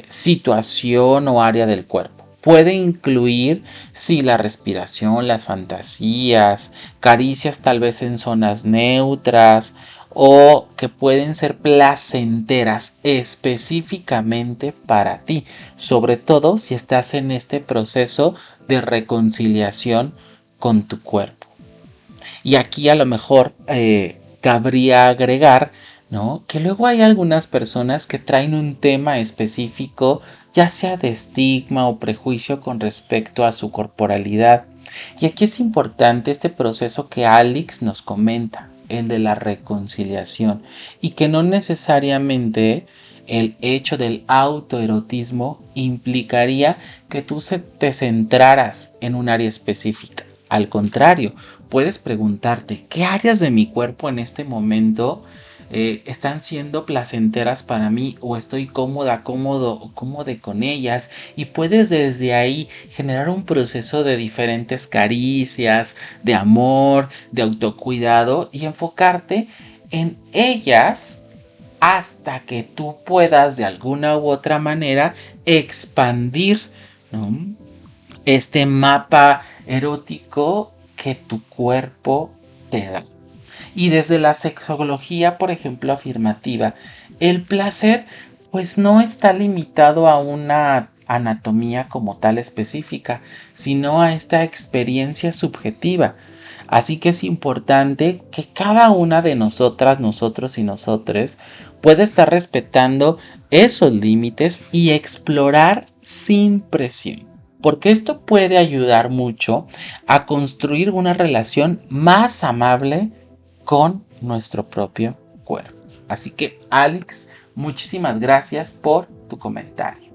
situación o área del cuerpo. Puede incluir, sí, la respiración, las fantasías, caricias tal vez en zonas neutras o que pueden ser placenteras específicamente para ti, sobre todo si estás en este proceso de reconciliación con tu cuerpo. Y aquí a lo mejor cabría agregar, ¿no?, que luego hay algunas personas que traen un tema específico, ya sea de estigma o prejuicio con respecto a su corporalidad. Y aquí es importante este proceso que Alex nos comenta, el de la reconciliación, y que no necesariamente el hecho del autoerotismo implicaría que tú te centraras en un área específica. Al contrario, puedes preguntarte, ¿qué áreas de mi cuerpo en este momento están siendo placenteras para mí o estoy cómodo o cómode con ellas? Y puedes desde ahí generar un proceso de diferentes caricias, de amor, de autocuidado y enfocarte en ellas hasta que tú puedas de alguna u otra manera expandir, ¿no?, este mapa erótico que tu cuerpo te da. Y desde la sexología, por ejemplo, afirmativa, el placer pues no está limitado a una anatomía como tal específica, sino a esta experiencia subjetiva. Así que es importante que cada una de nosotras, nosotros y nosotres pueda estar respetando esos límites y explorar sin presión. Porque esto puede ayudar mucho a construir una relación más amable con nuestro propio cuerpo. Así que, Alex, muchísimas gracias por tu comentario.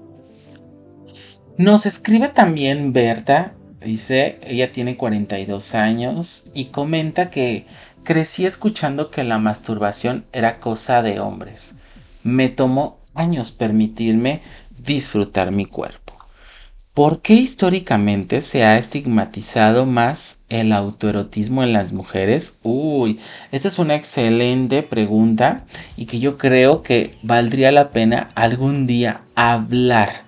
Nos escribe también Berta, dice, ella tiene 42 años y comenta que crecí escuchando que la masturbación era cosa de hombres. Me tomó años permitirme disfrutar mi cuerpo. ¿Por qué históricamente se ha estigmatizado más el autoerotismo en las mujeres? Uy, esta es una excelente pregunta y que yo creo que valdría la pena algún día hablar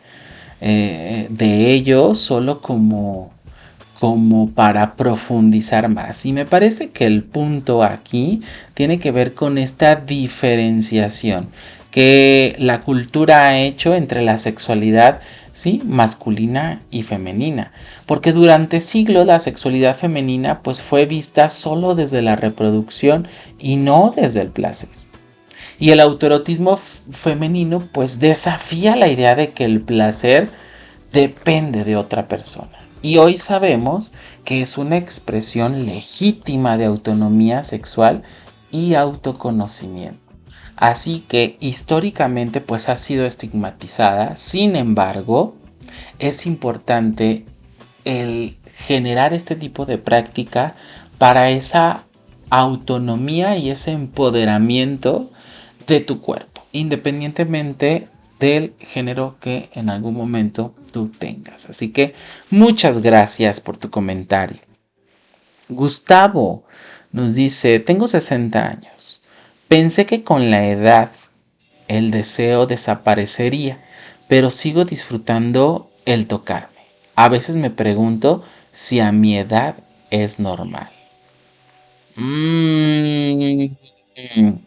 de ello solo como para profundizar más. Y me parece que el punto aquí tiene que ver con esta diferenciación que la cultura ha hecho entre la sexualidad, ¿sí?, masculina y femenina, porque durante siglos la sexualidad femenina pues fue vista solo desde la reproducción y no desde el placer. Y el autoerotismo femenino pues desafía la idea de que el placer depende de otra persona. Y hoy sabemos que es una expresión legítima de autonomía sexual y autoconocimiento. Así que históricamente pues ha sido estigmatizada. Sin embargo, es importante el generar este tipo de práctica para esa autonomía y ese empoderamiento de tu cuerpo, independientemente del género que en algún momento tú tengas. Así que muchas gracias por tu comentario. Gustavo nos dice, tengo 60 años. Pensé que con la edad el deseo desaparecería, pero sigo disfrutando el tocarme. A veces me pregunto si a mi edad es normal.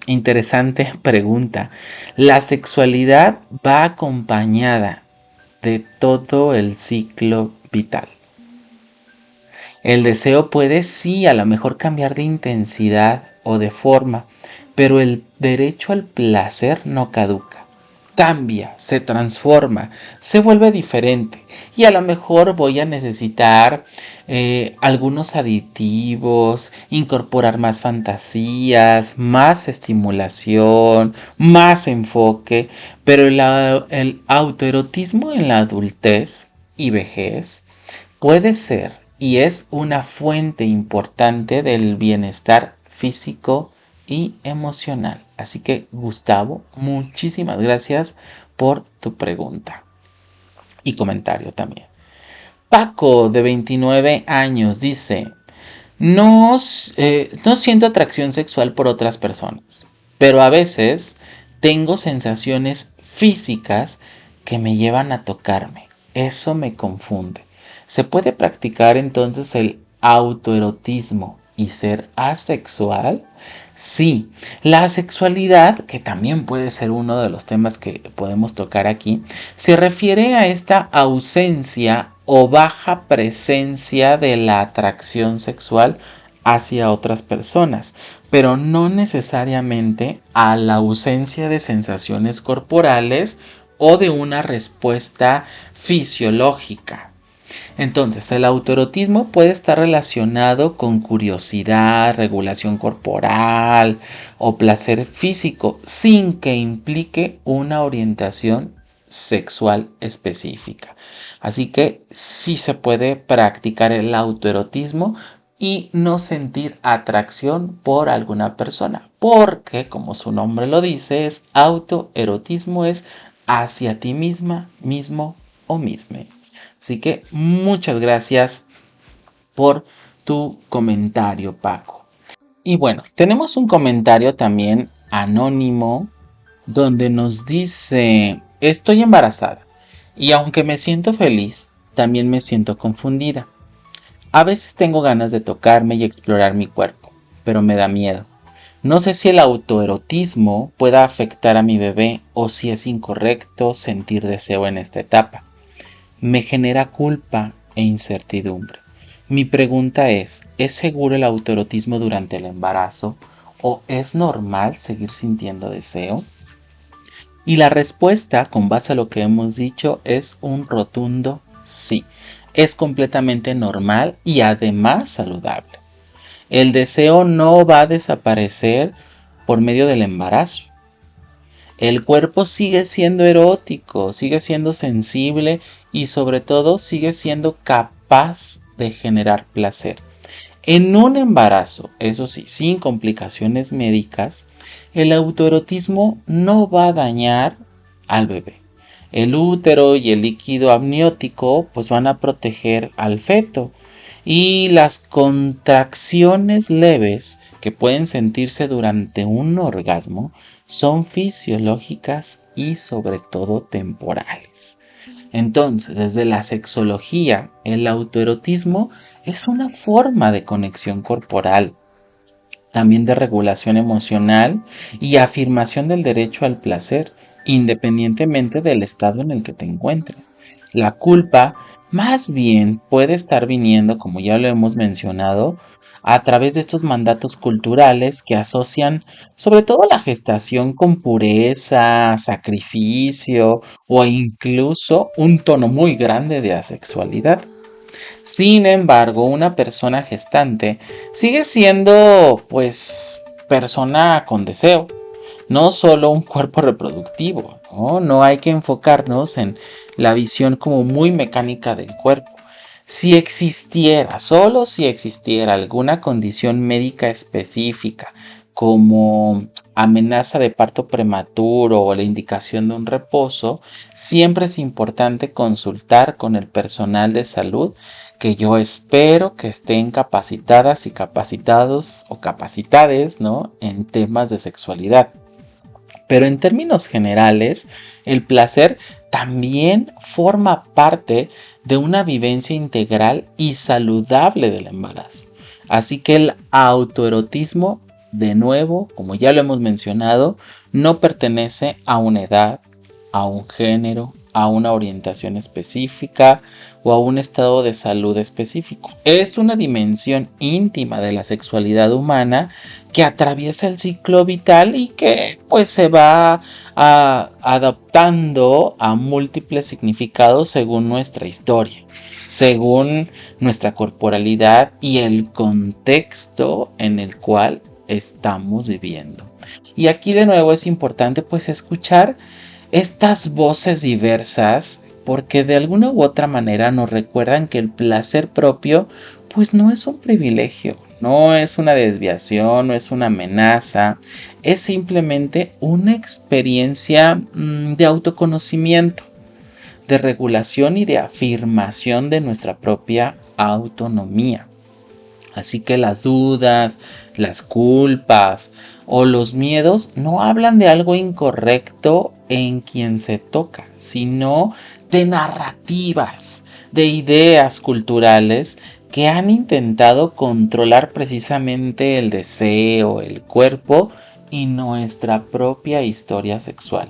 Interesante pregunta. La sexualidad va acompañada de todo el ciclo vital. El deseo puede sí a lo mejor cambiar de intensidad o de forma, pero el derecho al placer no caduca. Cambia, se transforma, se vuelve diferente y a lo mejor voy a necesitar algunos aditivos, incorporar más fantasías, más estimulación, más enfoque, pero el autoerotismo en la adultez y vejez puede ser y es una fuente importante del bienestar físico y emocional. Así que, Gustavo, muchísimas gracias por tu pregunta y comentario también. Paco, de 29 años, dice, no siento atracción sexual por otras personas, pero a veces tengo sensaciones físicas que me llevan a tocarme. Eso me confunde. ¿Se puede practicar entonces el autoerotismo y ser asexual? Sí, la sexualidad, que también puede ser uno de los temas que podemos tocar aquí, se refiere a esta ausencia o baja presencia de la atracción sexual hacia otras personas, pero no necesariamente a la ausencia de sensaciones corporales o de una respuesta fisiológica. Entonces, el autoerotismo puede estar relacionado con curiosidad, regulación corporal o placer físico sin que implique una orientación sexual específica. Así que sí se puede practicar el autoerotismo, y no sentir atracción por alguna persona, porque como su nombre lo dice, es autoerotismo, es hacia ti misma, mismo o misme. Así que muchas gracias por tu comentario, Paco. Y bueno, tenemos un comentario también anónimo donde nos dice, estoy embarazada y aunque me siento feliz, también me siento confundida. A veces tengo ganas de tocarme y explorar mi cuerpo, pero me da miedo. No sé si el autoerotismo pueda afectar a mi bebé o si es incorrecto sentir deseo en esta etapa. Me genera culpa e incertidumbre. Mi pregunta ¿es seguro el autoerotismo durante el embarazo o es normal seguir sintiendo deseo? Y la respuesta, con base a lo que hemos dicho, es un rotundo sí. Es completamente normal y además saludable. El deseo no va a desaparecer por medio del embarazo. El cuerpo sigue siendo erótico, sigue siendo sensible y sobre todo sigue siendo capaz de generar placer. En un embarazo, eso sí, sin complicaciones médicas, el autoerotismo no va a dañar al bebé. El útero y el líquido amniótico pues van a proteger al feto y las contracciones leves que pueden sentirse durante un orgasmo son fisiológicas y sobre todo temporales. Entonces, desde la sexología, el autoerotismo es una forma de conexión corporal, también de regulación emocional y afirmación del derecho al placer, independientemente del estado en el que te encuentres. La culpa más bien puede estar viniendo, como ya lo hemos mencionado, a través de estos mandatos culturales que asocian sobre todo la gestación con pureza, sacrificio o incluso un tono muy grande de asexualidad. Sin embargo, una persona gestante sigue siendo, pues, persona con deseo, no solo un cuerpo reproductivo, ¿no? No hay que enfocarnos en la visión como muy mecánica del cuerpo. Si existiera, solo si existiera alguna condición médica específica, como amenaza de parto prematuro o la indicación de un reposo, siempre es importante consultar con el personal de salud que yo espero que estén capacitadas y capacitados o capacitades, ¿no? En temas de sexualidad. Pero en términos generales, el placer también forma parte de una vivencia integral y saludable del embarazo. Así que el autoerotismo, de nuevo, como ya lo hemos mencionado, no pertenece a una edad, a un género, a una orientación específica o a un estado de salud específico. Es una dimensión íntima de la sexualidad humana que atraviesa el ciclo vital y que pues se va adaptando a múltiples significados según nuestra historia, según nuestra corporalidad y el contexto en el cual estamos viviendo. Y aquí de nuevo es importante pues escuchar estas voces diversas porque de alguna u otra manera nos recuerdan que el placer propio pues no es un privilegio, no es una desviación, no es una amenaza, es simplemente una experiencia de autoconocimiento, de regulación y de afirmación de nuestra propia autonomía. Así que las dudas, las culpas o los miedos no hablan de algo incorrecto en quien se toca, sino de narrativas, de ideas culturales que han intentado controlar precisamente el deseo, el cuerpo y nuestra propia historia sexual.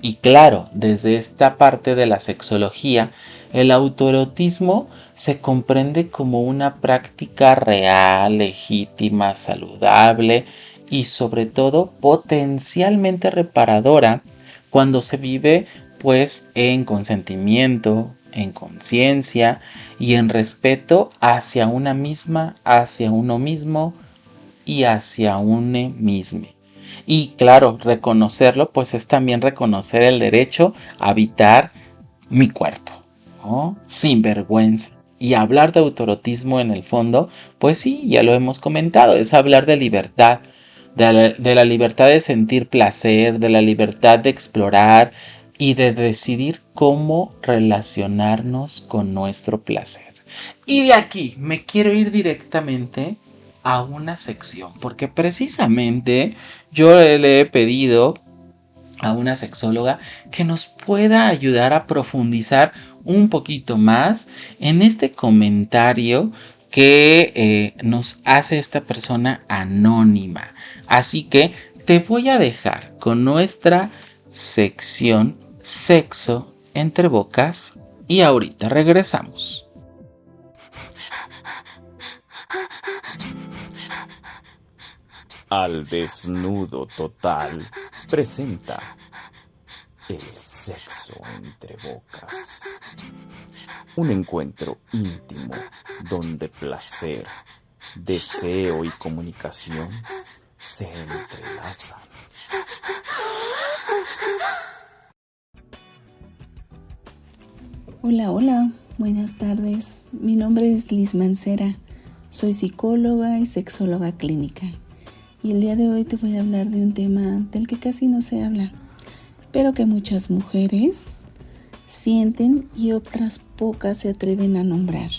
Y claro, desde esta parte de la sexología, el autoerotismo se comprende como una práctica real, legítima, saludable y sobre todo potencialmente reparadora cuando se vive pues en consentimiento, en conciencia y en respeto hacia una misma, hacia uno mismo y hacia uno mismo. Y claro, reconocerlo pues es también reconocer el derecho a habitar mi cuerpo, ¿no? Sin vergüenza. Y hablar de autoerotismo en el fondo, pues sí, ya lo hemos comentado, es hablar de libertad, de la libertad de sentir placer, de la libertad de explorar y de decidir cómo relacionarnos con nuestro placer. Y de aquí me quiero ir directamente a una sección, porque precisamente yo le he pedido a una sexóloga que nos pueda ayudar a profundizar un poquito más en este comentario que nos hace esta persona anónima. Así que te voy a dejar con nuestra sección Sexo entre bocas y ahorita regresamos. Al desnudo total presenta el sexo entre bocas. Un encuentro íntimo donde placer, deseo y comunicación se entrelazan. Hola, hola, buenas tardes. Mi nombre es Liz Mancera. Soy psicóloga y sexóloga clínica. Y el día de hoy te voy a hablar de un tema del que casi no se habla, pero que muchas mujeres sienten y otras pocas se atreven a nombrar.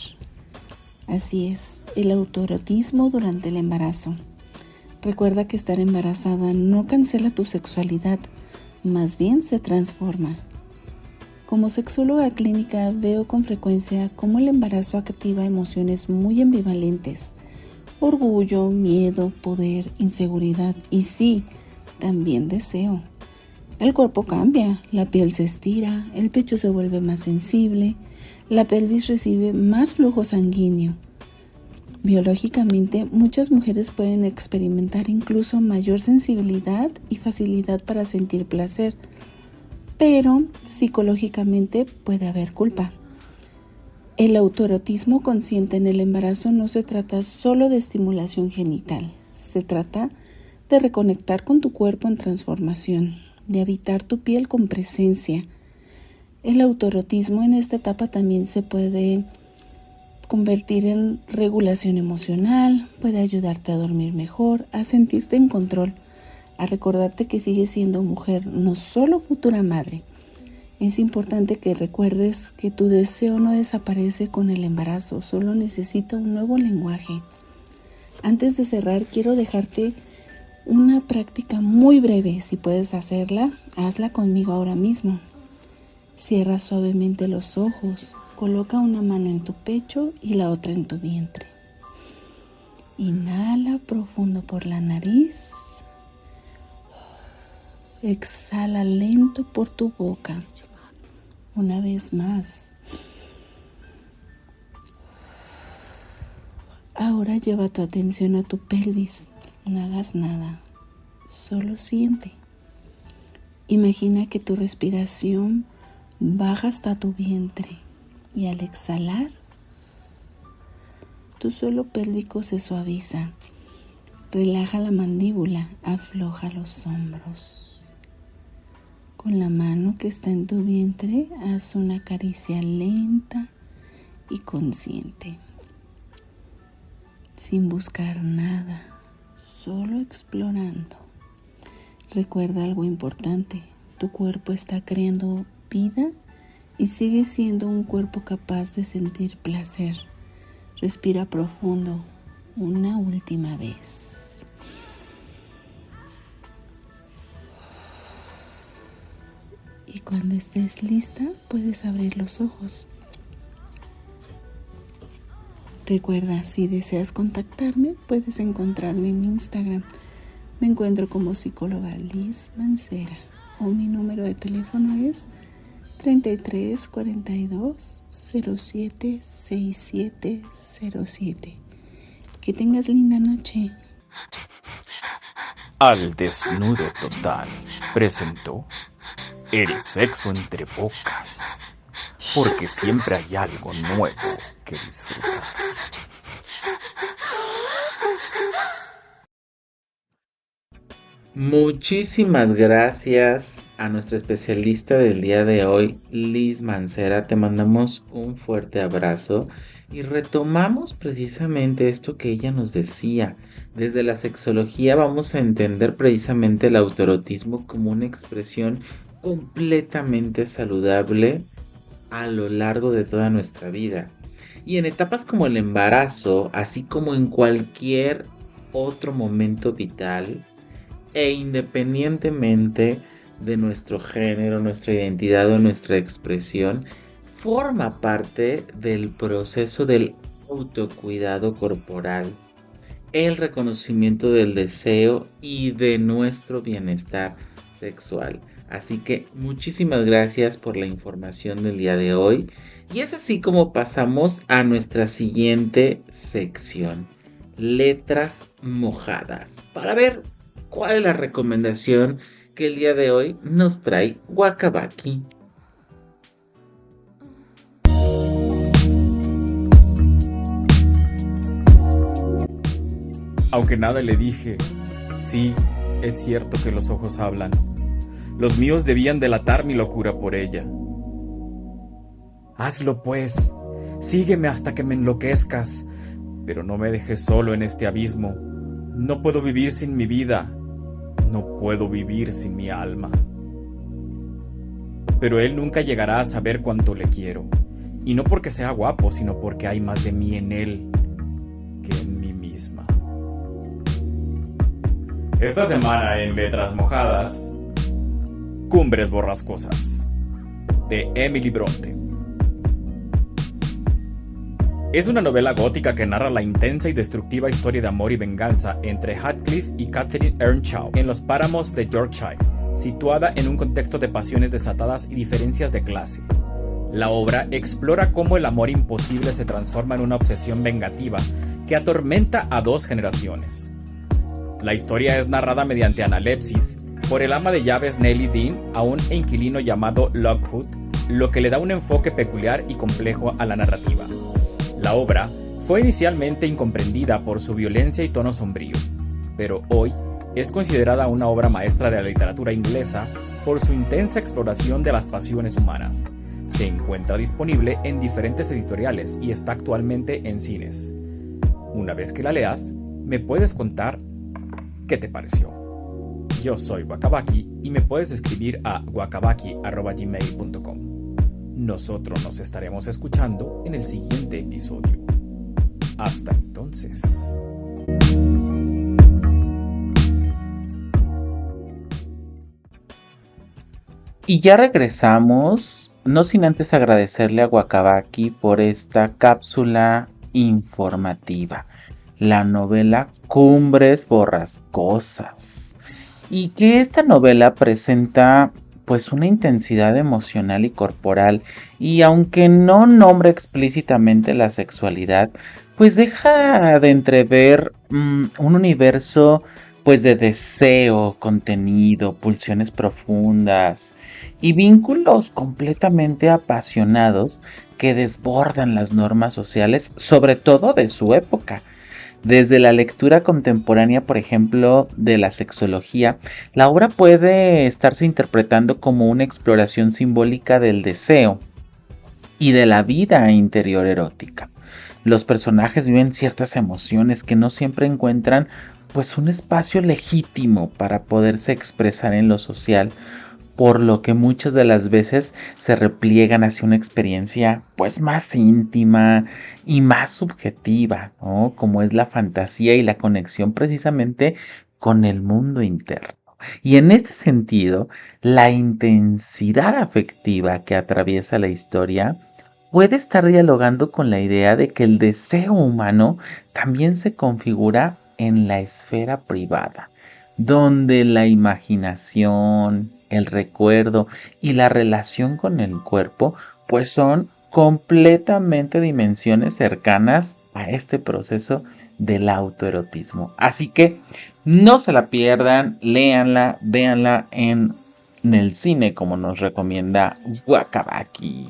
Así es, el autoerotismo durante el embarazo. Recuerda que estar embarazada no cancela tu sexualidad, más bien se transforma. Como sexóloga clínica veo con frecuencia cómo el embarazo activa emociones muy ambivalentes: orgullo, miedo, poder, inseguridad y sí, también deseo. El cuerpo cambia, la piel se estira, el pecho se vuelve más sensible, la pelvis recibe más flujo sanguíneo. Biológicamente, muchas mujeres pueden experimentar incluso mayor sensibilidad y facilidad para sentir placer, pero psicológicamente puede haber culpa. El autoerotismo consciente en el embarazo no se trata solo de estimulación genital, se trata de reconectar con tu cuerpo en transformación, de habitar tu piel con presencia. El autoerotismo en esta etapa también se puede convertir en regulación emocional, puede ayudarte a dormir mejor, a sentirte en control, a recordarte que sigues siendo mujer, no solo futura madre. Es importante que recuerdes que tu deseo no desaparece con el embarazo, solo necesita un nuevo lenguaje. Antes de cerrar, quiero dejarte una práctica muy breve. Si puedes hacerla, hazla conmigo ahora mismo. Cierra suavemente los ojos, coloca una mano en tu pecho y la otra en tu vientre. Inhala profundo por la nariz. Exhala lento por tu boca. Una vez más. Ahora lleva tu atención a tu pelvis. No hagas nada. Solo siente. Imagina que tu respiración baja hasta tu vientre y al exhalar, tu suelo pélvico se suaviza. Relaja la mandíbula, afloja los hombros. Con la mano que está en tu vientre, haz una caricia lenta y consciente, sin buscar nada, solo explorando. Recuerda algo importante, tu cuerpo está creando vida y sigue siendo un cuerpo capaz de sentir placer. Respira profundo, una última vez. Y cuando estés lista, puedes abrir los ojos. Recuerda, si deseas contactarme, puedes encontrarme en Instagram. Me encuentro como psicóloga Liz Mancera. O mi número de teléfono es 33 42 07 67 07. Que tengas linda noche. Al desnudo total presentó el sexo entre bocas, porque siempre hay algo nuevo que disfrutar. Muchísimas gracias a nuestra especialista del día de hoy, Liz Mancera. Te mandamos un fuerte abrazo y retomamos precisamente esto que ella nos decía. Desde la sexología vamos a entender precisamente el autoerotismo como una expresión completamente saludable a lo largo de toda nuestra vida. Y en etapas como el embarazo, así como en cualquier otro momento vital, e independientemente de nuestro género, nuestra identidad o nuestra expresión, forma parte del proceso del autocuidado corporal, el reconocimiento del deseo y de nuestro bienestar sexual. Así que muchísimas gracias por la información del día de hoy. Y es así como pasamos a nuestra siguiente sección, letras mojadas, para ver cuál es la recomendación que el día de hoy nos trae Wakabaki. Aunque nada le dije, sí, es cierto que los ojos hablan. Los míos debían delatar mi locura por ella. Hazlo pues, sígueme hasta que me enloquezcas, pero no me dejes solo en este abismo. No puedo vivir sin mi vida, no puedo vivir sin mi alma. Pero él nunca llegará a saber cuánto le quiero, y no porque sea guapo, sino porque hay más de mí en él que en mí misma. Esta semana en Letras Mojadas, Cumbres Borrascosas, de Emily Bronte. Es una novela gótica que narra la intensa y destructiva historia de amor y venganza entre Heathcliff y Catherine Earnshaw en los páramos de Yorkshire, situada en un contexto de pasiones desatadas y diferencias de clase. La obra explora cómo el amor imposible se transforma en una obsesión vengativa que atormenta a dos generaciones. La historia es narrada mediante analepsis por el ama de llaves Nellie Dean a un inquilino llamado Lockwood, lo que le da un enfoque peculiar y complejo a la narrativa. La obra fue inicialmente incomprendida por su violencia y tono sombrío, pero hoy es considerada una obra maestra de la literatura inglesa por su intensa exploración de las pasiones humanas. Se encuentra disponible en diferentes editoriales y está actualmente en cines. Una vez que la leas, me puedes contar qué te pareció. Yo soy Wakabaki y me puedes escribir a wakabaki@gmail.com. Nosotros nos estaremos escuchando en el siguiente episodio. Hasta entonces. Y ya regresamos, no sin antes agradecerle a Wakabaki por esta cápsula informativa, la novela Cumbres Borrascosas, y que esta novela presenta pues una intensidad emocional y corporal, y aunque no nombra explícitamente la sexualidad, pues deja de entrever un universo pues de deseo, contenido, pulsiones profundas y vínculos completamente apasionados que desbordan las normas sociales, sobre todo de su época. Desde la lectura contemporánea, por ejemplo, de la sexología, la obra puede estarse interpretando como una exploración simbólica del deseo y de la vida interior erótica. Los personajes viven ciertas emociones que no siempre encuentran pues un espacio legítimo para poderse expresar en lo social, por lo que muchas de las veces se repliegan hacia una experiencia pues más íntima y más subjetiva, ¿no? Como es la fantasía y la conexión precisamente con el mundo interno. Y en este sentido, la intensidad afectiva que atraviesa la historia puede estar dialogando con la idea de que el deseo humano también se configura en la esfera privada, donde la imaginación, el recuerdo y la relación con el cuerpo pues son completamente dimensiones cercanas a este proceso del autoerotismo. Así que no se la pierdan, léanla, véanla en el cine como nos recomienda Wakabaki.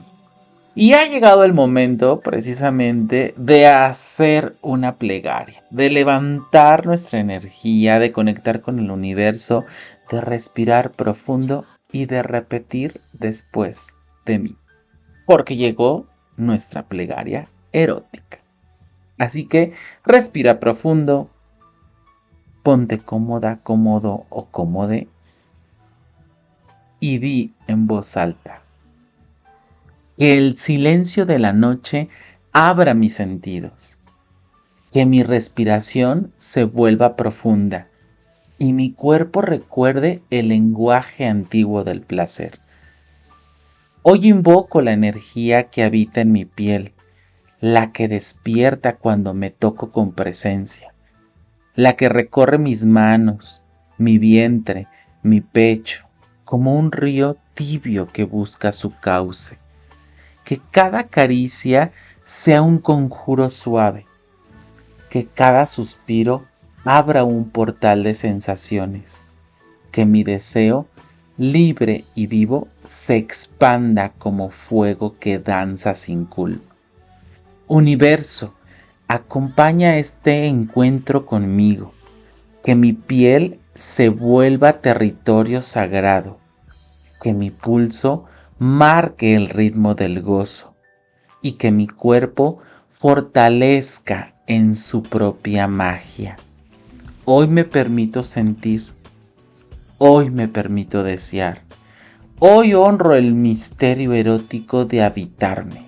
Y ha llegado el momento precisamente de hacer una plegaria, de levantar nuestra energía, de conectar con el universo, de respirar profundo y de repetir después de mí. Porque llegó nuestra plegaria erótica. Así que respira profundo, ponte cómoda, cómodo o cómode y di en voz alta: que el silencio de la noche abra mis sentidos, que mi respiración se vuelva profunda y mi cuerpo recuerde el lenguaje antiguo del placer. Hoy invoco la energía que habita en mi piel, la que despierta cuando me toco con presencia, la que recorre mis manos, mi vientre, mi pecho, como un río tibio que busca su cauce. Que cada caricia sea un conjuro suave, que cada suspiro abra un portal de sensaciones, que mi deseo, libre y vivo, se expanda como fuego que danza sin culpa. Universo, acompaña este encuentro conmigo, que mi piel se vuelva territorio sagrado, que mi pulso marque el ritmo del gozo y que mi cuerpo fortalezca en su propia magia. Hoy me permito sentir, hoy me permito desear, hoy honro el misterio erótico de habitarme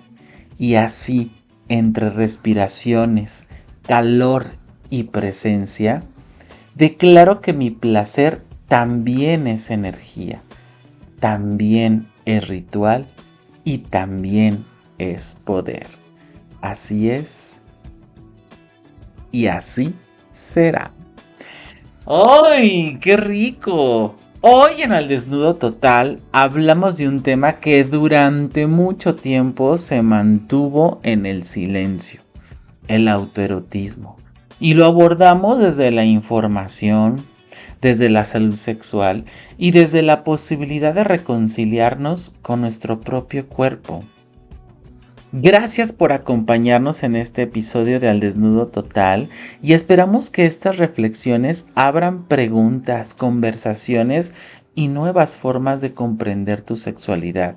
y así, entre respiraciones, calor y presencia, declaro que mi placer también es energía, también es ritual y también es poder. Así es y así será. ¡Ay, qué rico! Hoy en Al Desnudo Total hablamos de un tema que durante mucho tiempo se mantuvo en el silencio, el autoerotismo. Y lo abordamos desde la información, desde la salud sexual y desde la posibilidad de reconciliarnos con nuestro propio cuerpo. Gracias por acompañarnos en este episodio de Al Desnudo Total y esperamos que estas reflexiones abran preguntas, conversaciones y nuevas formas de comprender tu sexualidad.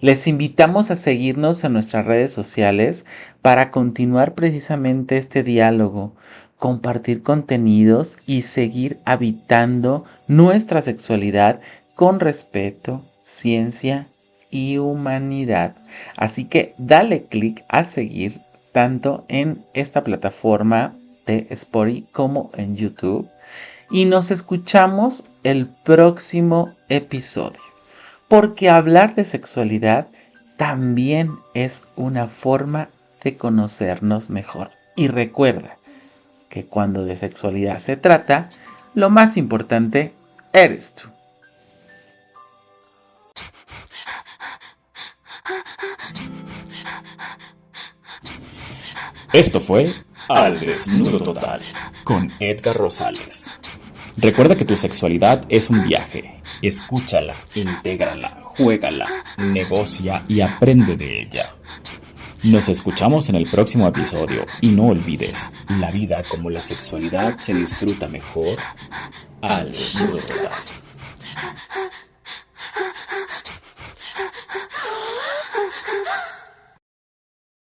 Les invitamos a seguirnos en nuestras redes sociales para continuar precisamente este diálogo, compartir contenidos y seguir habitando nuestra sexualidad con respeto, ciencia y humanidad. Así que dale click a seguir tanto en esta plataforma de Spotify como en YouTube y nos escuchamos el próximo episodio, porque hablar de sexualidad también es una forma de conocernos mejor. Y recuerda que cuando de sexualidad se trata, lo más importante eres tú. Esto fue Al Desnudo Total con Edgar Rosales. Recuerda que tu sexualidad es un viaje. Escúchala, intégrala, juégala, negocia y aprende de ella. Nos escuchamos en el próximo episodio y no olvides, la vida como la sexualidad se disfruta mejor al desnudo total.